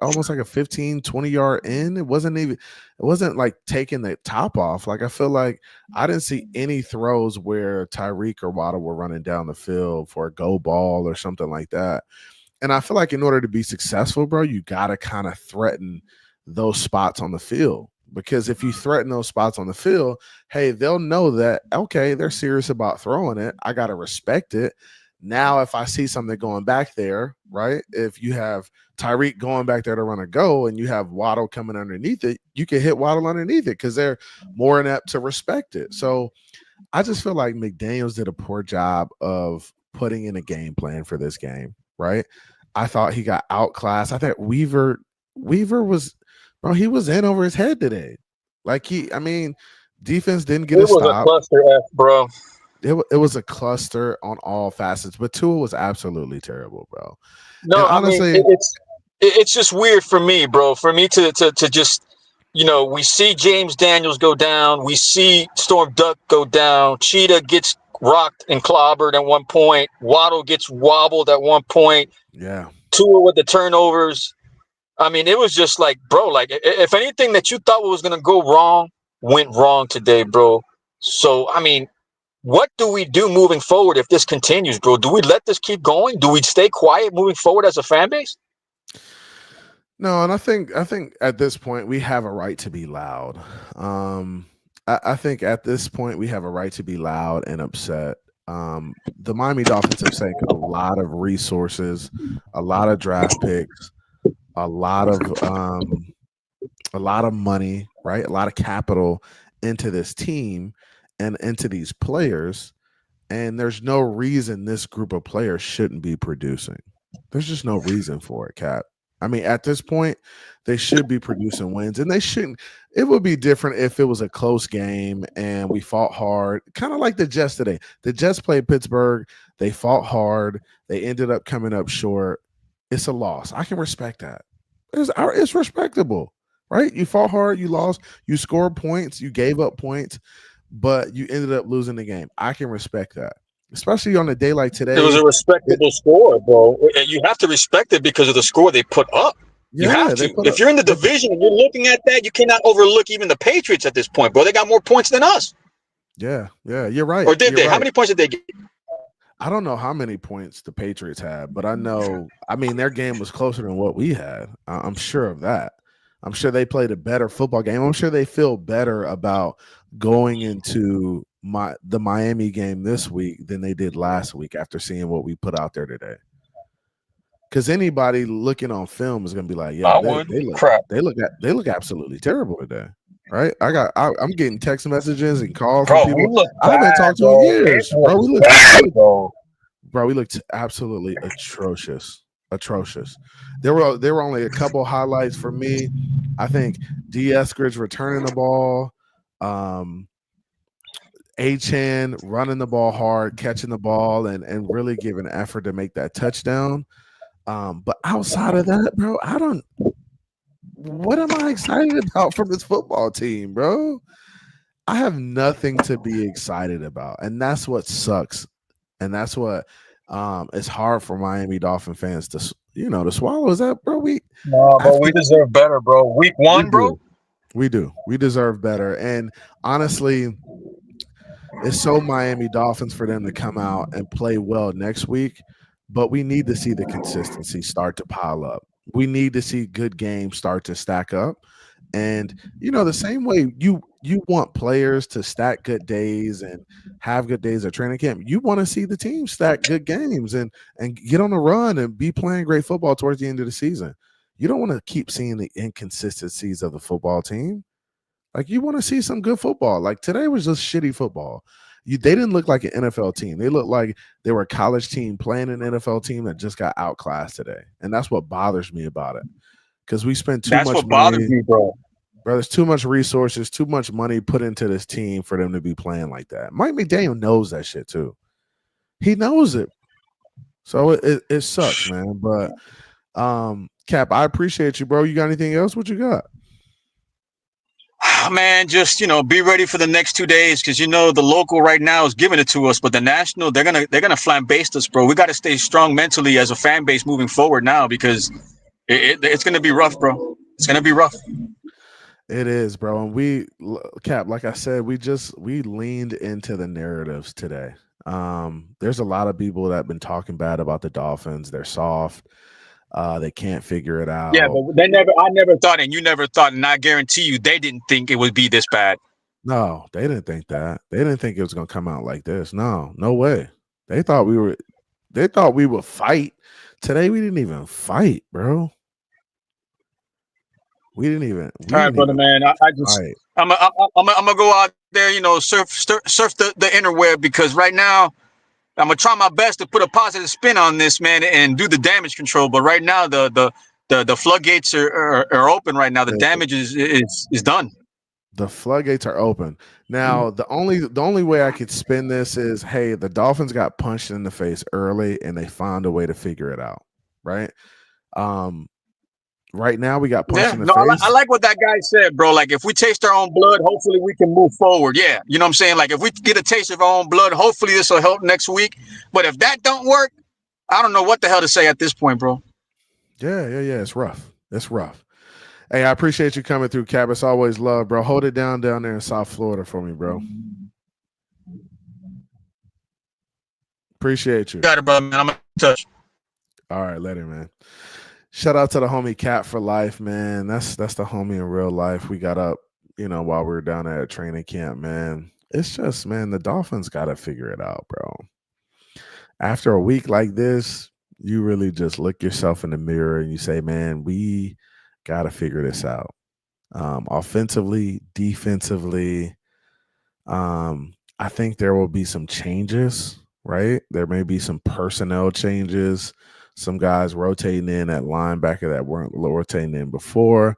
almost like a 15-20 yard in. It wasn't like taking the top off. Like I feel like I didn't see any throws where Tyreek or Waddle were running down the field for a go ball or something like that. And I feel like in order to be successful, bro, you gotta kind of threaten those spots on the field. Because if you threaten those spots on the field, hey, they'll know that, okay, they're serious about throwing it. I got to respect it. Now, if I see something going back there, right? If you have Tyreek going back there to run a go and you have Waddle coming underneath it, you can hit Waddle underneath it because they're more inept to respect it. So I just feel like McDaniels did a poor job of putting in a game plan for this game, right? I thought he got outclassed. I thought Weaver was, bro, he was in over his head today. Like defense didn't get It a was a stop. cluster F, bro. It was a cluster on all facets, but Tua was absolutely terrible, bro. And No, I mean honestly, it's just weird for me, bro. For me to just, we see James Daniels go down, we see Storm Duck go down, Cheetah gets rocked and clobbered at one point, Waddle gets wobbled at one point, yeah. Tua with the turnovers. I mean, it was just like, bro, like if anything that you thought was gonna go wrong went wrong today, bro. So I mean, what do we do moving forward if this continues, bro? Do we let this keep going? Do we stay quiet moving forward as a fan base? No, and I think at this point we have a right to be loud. I think at this point we have a right to be loud and upset. The Miami Dolphins have sank a lot of resources, a lot of draft picks, a lot of money, right? A lot of capital into this team and into these players. And there's no reason this group of players shouldn't be producing. There's just no reason for it, Cap. I mean, at this point, they should be producing wins, and they shouldn't. It would be different if it was a close game and we fought hard, kind of like the Jets today. The Jets played Pittsburgh. They fought hard. They ended up coming up short. It's a loss. I can respect that. It's respectable, right? You fought hard, you lost, you scored points, you gave up points, but you ended up losing the game. I can respect that, especially on a day like It was today. a respectable score, bro. You have to respect it because of the score they put up. You have Yeah, they to. put If up. you're in the division and you're looking at that, you cannot overlook even the Patriots at this point, bro. They got more points than us. Yeah, you're right. Or did You're they? How right. many points did they get? I don't know how many points the Patriots had, but I know, I mean, their game was closer than what we had. I'm sure of that. I'm sure they played a better football game. I'm sure they feel better about going into the Miami game this week than they did last week after seeing what we put out there today. Because anybody looking on film is going to be like, I "Yo, would. they look Crap. they look absolutely terrible today." Right? I'm getting text messages and calls from Bro, we people look I haven't bad, talked to in bro. It years. Bro, was bad, bro. we looked absolutely atrocious. Atrocious. There were only a couple highlights for me. I think D. Eskridge returning the ball, Chan running the ball hard, catching the ball, and really giving effort to make that touchdown. But outside of that, bro, what am I excited about from this football team, bro? I have nothing to be excited about. And that's what sucks. And that's what it's hard for Miami Dolphin fans to swallow. Is that, bro? No, bro, After we deserve better, bro. Week we one, bro. do. We do. We deserve better. And honestly, it's so Miami Dolphins for them to come out and play well next week, but we need to see the consistency start to pile up. We need to see good games start to stack up. And the same way you want players to stack good days and have good days at training camp, you want to see the team stack good games and get on the run and be playing great football towards the end of the season. You don't want to keep seeing the inconsistencies of the football team. Like, you want to see some good football. Like, today was just shitty football. They didn't look like an NFL team. They looked like they were a college team playing an NFL team that just got outclassed today. And that's what bothers me about it. Because we spent too That's much what bothers money. me, bro. Bro, there's too much resources, too much money put into this team for them to be playing like that. Mike McDaniel knows that shit too. He knows it. So it sucks, man. But Cap, I appreciate you, bro. You got anything else? What you got? Man, just be ready for the next 2 days because the local right now is giving it to us, but the national they're gonna flambaste us, bro. We got to stay strong mentally as a fan base moving forward now because it's gonna be rough, bro. It's gonna be rough. It is, bro. And Cap, like I said, we leaned into the narratives today. There's a lot of people that have been talking bad about the Dolphins. They're soft. They can't figure it Yeah, out. but I never thought, and you never thought, and I guarantee you, they didn't think it would be this bad. No, they didn't think that. They didn't think it was gonna come out like this. No way. They thought we would fight. Today we didn't even fight, bro. We didn't even All right, brother, man. I just fight. I'm gonna go out there, surf the interweb because right now I'm gonna try my best to put a positive spin on this, man, and do the damage control. But right now the floodgates are open right now. The damage is done. The floodgates are open. Now, the only way I could spin this is, hey, the Dolphins got punched in the face early and they found a way to figure it out, right? Right now we got punched in the face. I like what that guy said, bro. Like, if we taste our own blood, hopefully we can move forward. Yeah, you know what I'm saying? Like, if we get a taste of our own blood, hopefully this will help next week. But if that don't work, I don't know what the hell to say at this point, bro. Yeah. It's rough. It's rough. Hey, I appreciate you coming through, Cap. It's always love, bro. Hold it down there in South Florida for me, bro. Appreciate you. Got it, brother, man. I'm in touch. All right, later, man. Shout out to the homie Cap for life, man. That's the homie in real life. We got up, while we were down at training camp, man. It's just, man, the Dolphins got to figure it out, bro. After a week like this, you really just look yourself in the mirror and you say, man, we got to figure this out. Offensively, defensively, I think there will be some changes, right? There may be some personnel changes, some guys rotating in at linebacker that weren't rotating in before.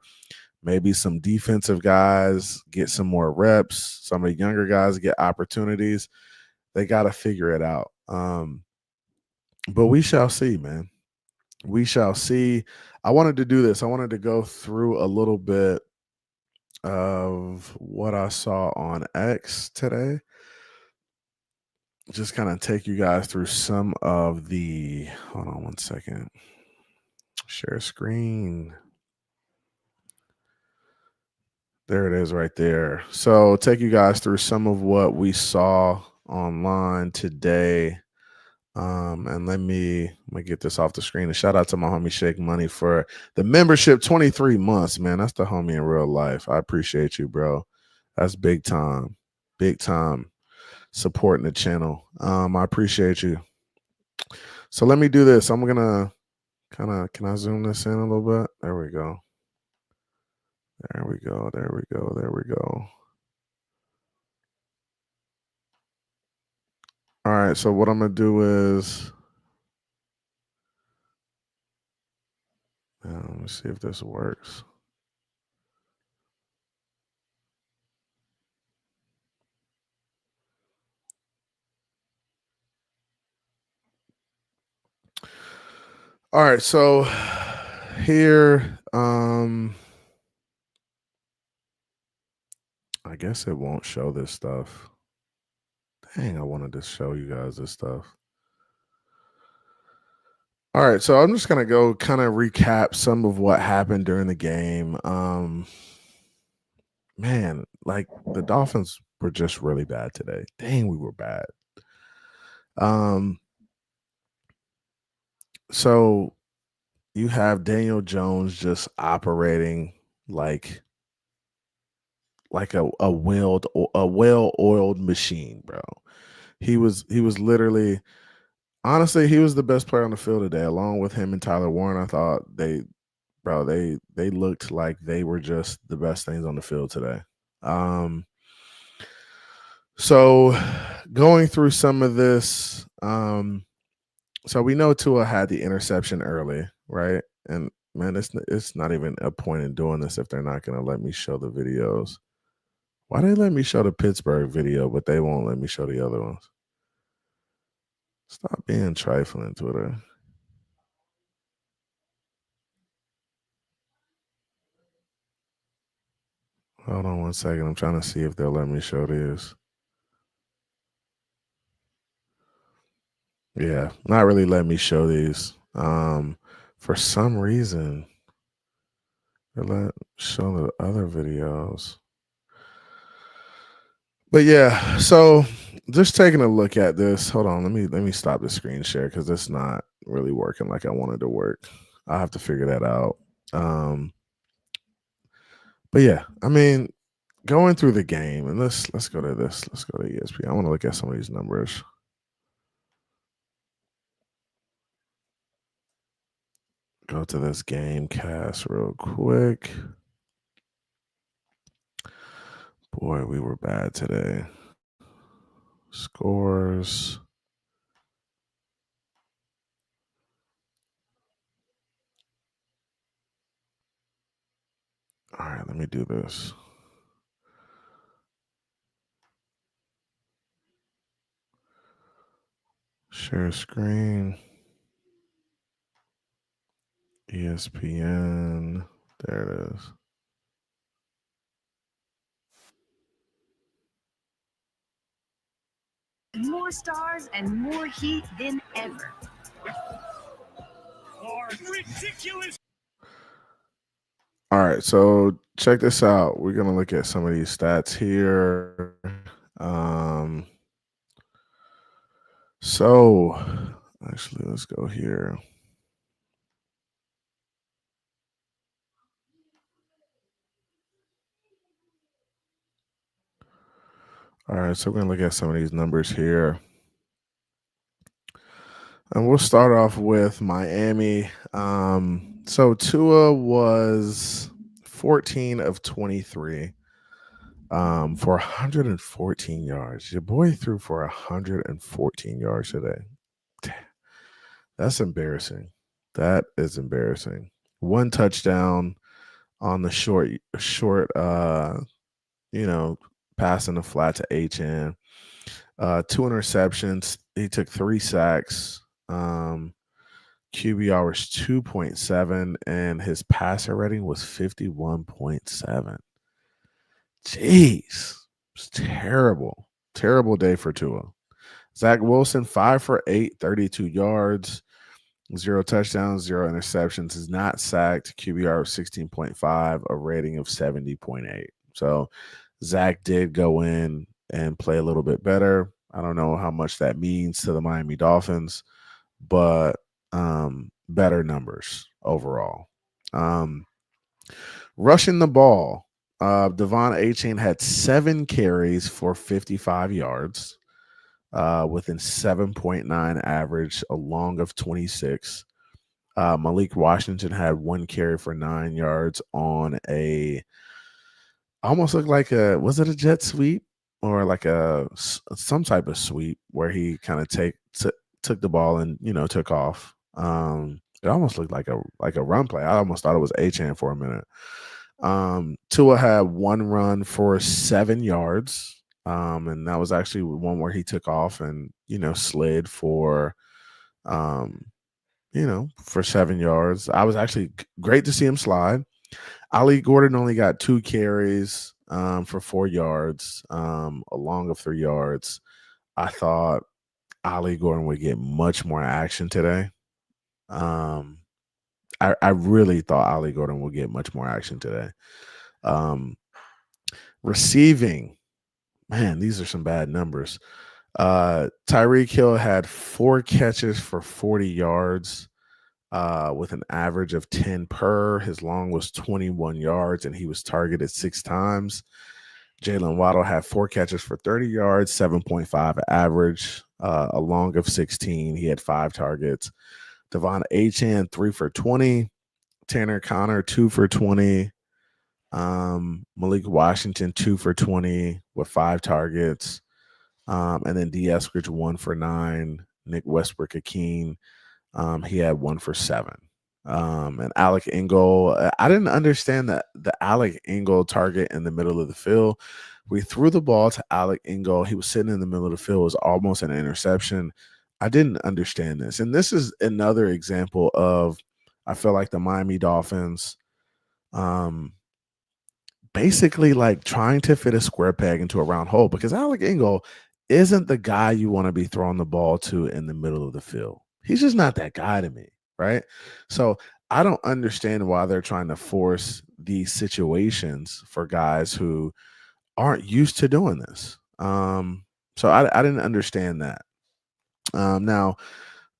Maybe some defensive guys get some more reps. Some of the younger guys get opportunities. They got to figure it out. But we shall see, man. We shall see. I wanted to do this. I wanted to go through a little bit of what I saw on X today. Just kind of take you guys through some of the, hold on one second. Share screen. There it is right there. So take you guys through some of what we saw online today. And let me get this off the screen. And shout out to my homie Shake Money for the membership, 23 months, man. That's the homie in real life. I appreciate you, bro. That's big time supporting the channel. I appreciate you. So let me do this. I'm gonna can I zoom this in a little bit? There we go. There we go. There we go. There we go. All right. So what I'm gonna do is let me see if this works. All right, so here, I guess it won't show this stuff. Dang, I wanted to show you guys this stuff. All right, so I'm just gonna go kind of recap some of what happened during the game. Man, like the Dolphins were just really bad today. Dang, we were bad. So you have Daniel Jones just operating like a well-oiled machine, bro. He was literally, honestly, he was the best player on the field today, along with him and Tyler Warren. I thought they looked like they were just the best things on the field today. So going through some of this, so we know Tua had the interception early, right? And man, it's not even a point in doing this if they're not going to let me show the videos. Why they let me show the Pittsburgh video, but they won't let me show the other ones? Stop being trifling, Twitter. Hold on one second. I'm trying to see if they'll let me show this. Yeah, not really letting me show these. For some reason, they let show the other videos. But yeah, so just taking a look at this. Hold on, let me stop the screen share because it's not really working like I wanted to work. I'll have to figure that out. But yeah, I mean, going through the game, and let's go to this. Let's go to ESPN. I want to look at some of these numbers. Go to this game cast real quick. Boy, we were bad today. Scores. All right, let me do this. Share screen. ESPN. There it is. More stars and more heat than ever. Ridiculous. All right, so check this out. We're gonna look at some of these stats here. So actually, let's go here. All right, so we're gonna look at some of these numbers here. And we'll start off with Miami. So Tua was 14 of 23 for 114 yards. Your boy threw for 114 yards today. That's embarrassing. That is embarrassing. One touchdown on the short, passing the flat to HN. Two interceptions. He took 3 sacks. QBR was 2.7, and his passer rating was 51.7. Jeez. It's terrible. Terrible day for Tua. Zach Wilson, 5 for 8, 32 yards, 0 touchdowns, 0 interceptions. Is not sacked. QBR of 16.5, a rating of 70.8. So Zach did go in and play a little bit better. I don't know how much that means to the Miami Dolphins, but better numbers overall. Rushing the ball, Devon Achane had 7 carries for 55 yards, within 7.9 average, a long of 26. Malik Washington had 1 carry for 9 yards on a almost looked like was it a jet sweep or like some type of sweep where he kind of took the ball and took off. It almost looked like a run play. I almost thought it was Achane for a minute. Tua had 1 run for 7 yards, and that was actually one where he took off and slid for for 7 yards. I was actually great to see him slide. Ali Gordon only got 2 carries for 4 yards, a long of 3 yards. I thought Ali Gordon would get much more action today. I really thought Ali Gordon would get much more action today. Receiving, man, these are some bad numbers. Tyreek Hill had 4 catches for 40 yards. With an average of 10 per. His long was 21 yards, and he was targeted 6 times. Jalen Waddle had 4 catches for 30 yards, 7.5 average, a long of 16. He had 5 targets. Devon Achane, 3 for 20. Tanner Connor, 2 for 20. Malik Washington, 2 for 20 with 5 targets. And then D. Eskridge, 1 for 9. Nick Westbrook-Akeen, he had 1 for 7. And Alec Ingold, I didn't understand that the Alec Ingold target in the middle of the field. We threw the ball to Alec Ingold. He was sitting in the middle of the field. It was almost an interception. I didn't understand this. And this is another example of, I feel like the Miami Dolphins basically like trying to fit a square peg into a round hole, because Alec Ingold isn't the guy you want to be throwing the ball to in the middle of the field. He's just not that guy to me, right? So I don't understand why they're trying to force these situations for guys who aren't used to doing this. So I didn't understand that. Now,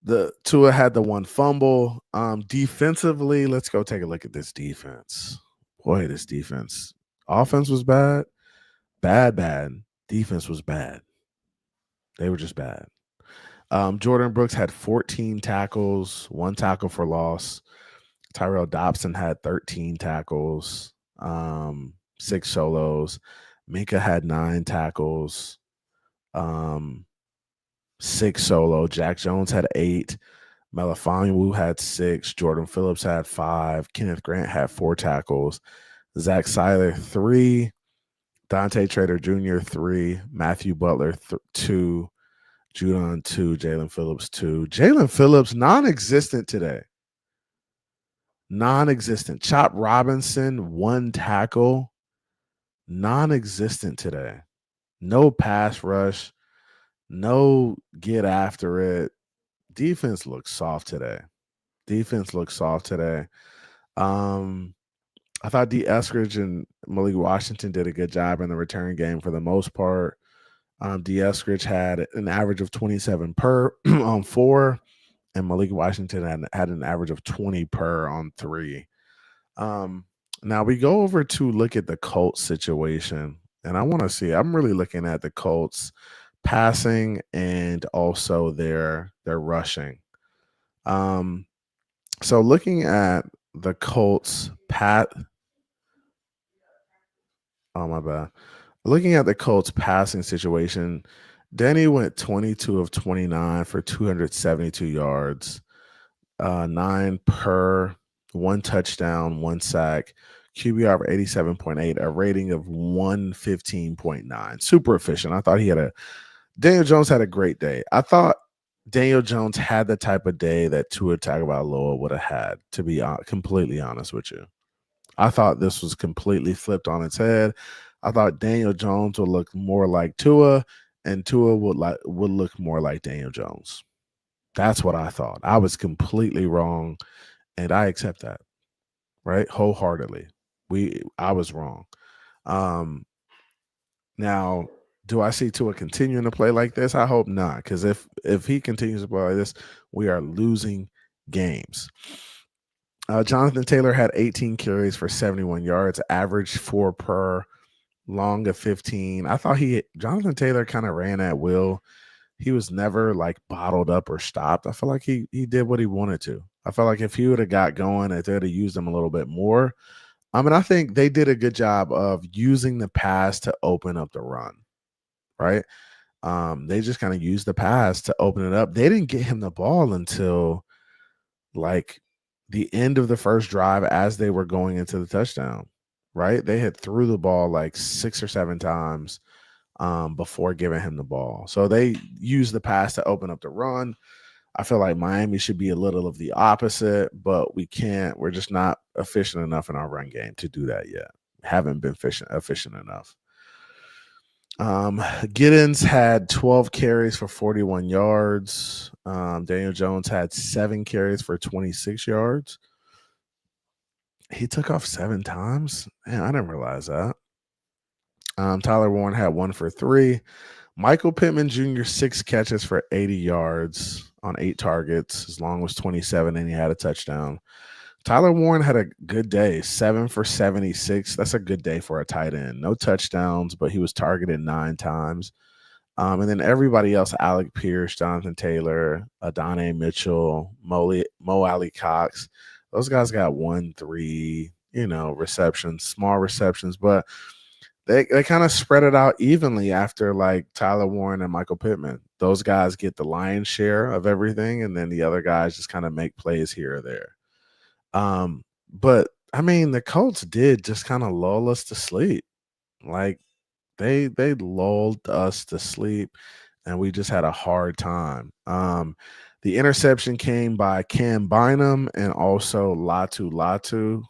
the Tua had the 1 fumble. Defensively, let's go take a look at this defense. Boy, this defense. Offense was bad. Bad. Defense was bad. They were just bad. Jordan Brooks had 14 tackles, 1 tackle for loss. Tyrell Dobson had 13 tackles, 6 solos. Minka had 9 tackles, 6 solo. Jack Jones had 8. Melifonwu had 6. Jordan Phillips had 5. Kenneth Grant had 4 tackles. Zach Seiler, 3. Dante Trader Jr., 3. Matthew Butler, 2. Judon, 2. Jalen Phillips, 2. Jalen Phillips, non-existent today. Non-existent. Chop Robinson, 1 tackle. Non-existent today. No pass rush. No get after it. Defense looks soft today. I thought D. Eskridge and Malik Washington did a good job in the return game for the most part. D. Eskridge had an average of 27 per on 4, and Malik Washington had an average of 20 per on 3. Now we go over to look at the Colts situation, and I want to see. I'm really looking at the Colts passing and also their rushing. So looking at the Colts Looking at the Colts passing situation, Denny went 22 of 29 for 272 yards, 9 per, 1 touchdown, 1 sack, QBR of 87.8, a rating of 115.9. Super efficient. I thought Daniel Jones had a great day. I thought Daniel Jones had the type of day that Tua Tagovailoa would have had, to be completely honest with you. I thought this was completely flipped on its head. I thought Daniel Jones would look more like Tua, and Tua would look more like Daniel Jones. That's what I thought. I was completely wrong, and I accept that, right? Wholeheartedly. I was wrong. Now, do I see Tua continuing to play like this? I hope not, because if he continues to play like this, we are losing games. Jonathan Taylor had 18 carries for 71 yards, average 4 per, long of 15. I thought Jonathan Taylor kind of ran at will. He was never like bottled up or stopped. I feel like he did what he wanted to. I felt like if he would have got going, if they would have used him a little bit more. I think they did a good job of using the pass to open up the run, right? They just kind of used the pass to open it up. They didn't get him the ball until like the end of the first drive as they were going into the touchdown, right? They had threw the ball like 6 or 7 times before giving him the ball. So they used the pass to open up the run. I feel like Miami should be a little of the opposite, but we can't. We're just not efficient enough in our run game to do that yet. Haven't been efficient enough. Giddens had 12 carries for 41 yards. Daniel Jones had 7 carries for 26 yards. He took off 7 times. Man, I didn't realize that. Tyler Warren had 1 for 3. Michael Pittman Jr., 6 catches for 80 yards on 8 targets. His long was 27, and he had a touchdown. Tyler Warren had a good day, 7 for 76. That's a good day for a tight end. No touchdowns, but he was targeted 9 times. And then everybody else, Alec Pierce, Jonathan Taylor, Adonai Mitchell, Mo Ali Cox, those guys got 1, 3, receptions, small receptions, but they kind of spread it out evenly after like Tyler Warren and Michael Pittman. Those guys get the lion's share of everything, and then the other guys just kind of make plays here or there. But the Colts did just kind of lull us to sleep. Like they lulled us to sleep, and we just had a hard time. The interception came by Cam Bynum and also Liatu.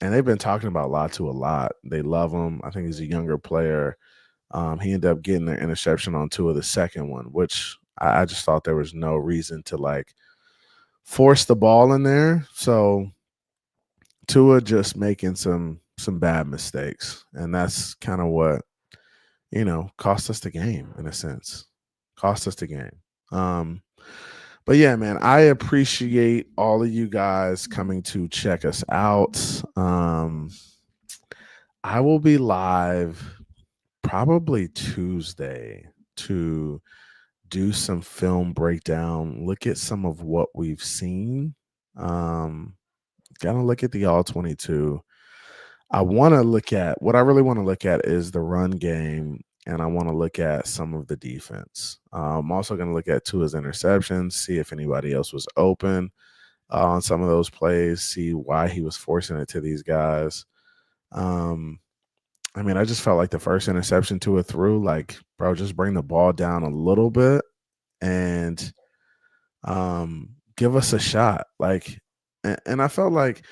And they've been talking about Latu a lot. They love him. I think he's a younger player. He ended up getting an interception on Tua, the second one, which I just thought there was no reason to like force the ball in there. So Tua just making some bad mistakes, and that's kind of what cost us the game in a sense. Cost us the game. But yeah, man, I appreciate all of you guys coming to check us out. I will be live probably Tuesday to do some film breakdown, look at some of what we've seen. Gotta look at the all 22. I want to look at what I really want to look at is the run game, and I want to look at some of the defense. I'm also going to look at Tua's interceptions, see if anybody else was open on some of those plays, see why he was forcing it to these guys. I just felt like the first interception Tua threw, like, bro, just bring the ball down a little bit and give us a shot. Like, and I felt like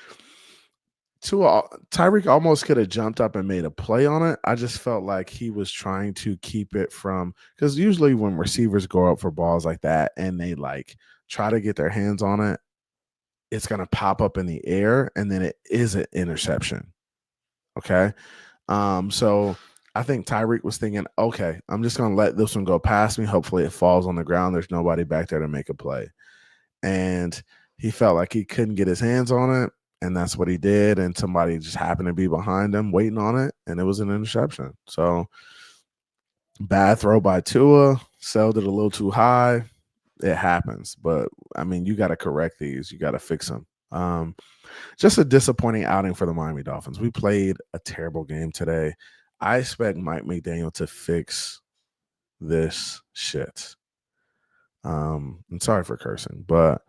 Tyreek almost could have jumped up and made a play on it. I just felt like he was trying to keep it from, because usually when receivers go up for balls like that and they like try to get their hands on it, it's going to pop up in the air and then it is an interception. Okay. So I think Tyreek was thinking, okay, I'm just going to let this one go past me. Hopefully it falls on the ground. There's nobody back there to make a play. And he felt like he couldn't get his hands on it. And that's what he did. And somebody just happened to be behind him waiting on it. And it was an interception. So bad throw by Tua, sailed it a little too high. It happens. But you got to correct these. You got to fix them. Just a disappointing outing for the Miami Dolphins. We played a terrible game today. I expect Mike McDaniel to fix this shit. I'm sorry for cursing, but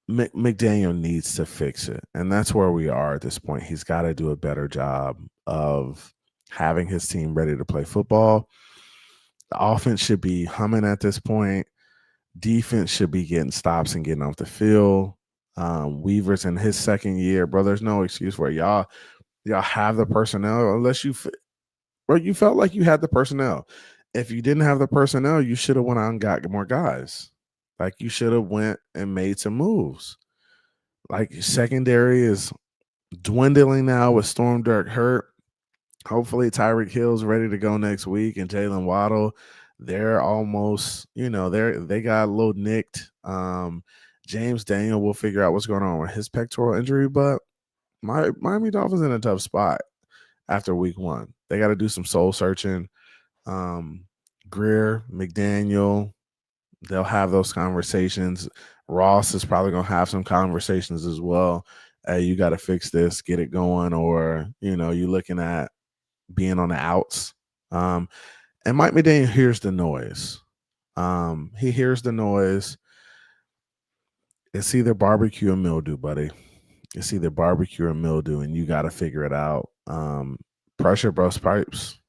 McDaniel needs to fix it. And that's where we are at this point. He's got to do a better job of having his team ready to play football. The offense should be humming at this point. Defense should be getting stops and getting off the field. Weaver's in his second year, bro. There's no excuse for it. Y'all have the personnel unless you felt like you had the personnel. If you didn't have the personnel, you should have went out and got more guys. Like you should have went and made some moves. Like secondary is dwindling now with Storm Dirk hurt. Hopefully Tyreek Hill's ready to go next week, and Jalen Waddle, they're almost, they got a little nicked. James Daniel will figure out what's going on with his pectoral injury, but Miami Dolphins in a tough spot after week 1. They got to do some soul searching. Greer, McDaniel, they'll have those conversations. Ross is probably going to have some conversations as well. Hey, you got to fix this, get it going, or, you're looking at being on the outs. And Mike McDaniel hears the noise. He hears the noise. It's either barbecue or mildew, buddy. It's either barbecue or mildew, and you got to figure it out. Pressure bursts pipes,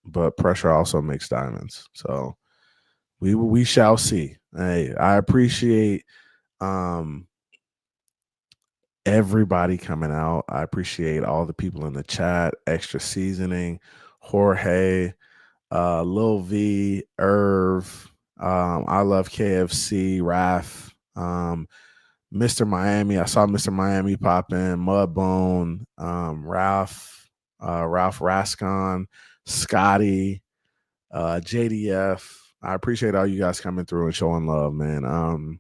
but pressure also makes diamonds. So we shall see. Hey, I appreciate everybody coming out. I appreciate all the people in the chat. Extra Seasoning, Jorge, Lil V, Irv, I love KFC, Raf, Mr. Miami. I saw Mr. Miami pop in, Mudbone, Ralph Rascon, Scotty, JDF. I appreciate all you guys coming through and showing love, man.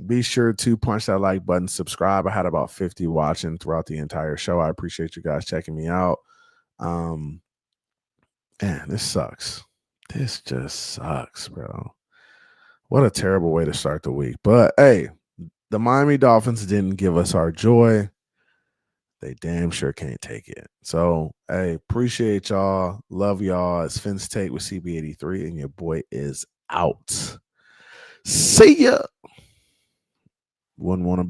Be sure to punch that like button, subscribe. I had about 50 watching throughout the entire show. I appreciate you guys checking me out. Man, this sucks. This just sucks, bro. What a terrible way to start the week. But hey, the Miami Dolphins didn't give us our joy. They damn sure can't take it. So, hey, appreciate y'all. Love y'all. It's Finn's Take with CB83, and your boy is out. See ya. Wouldn't want to be.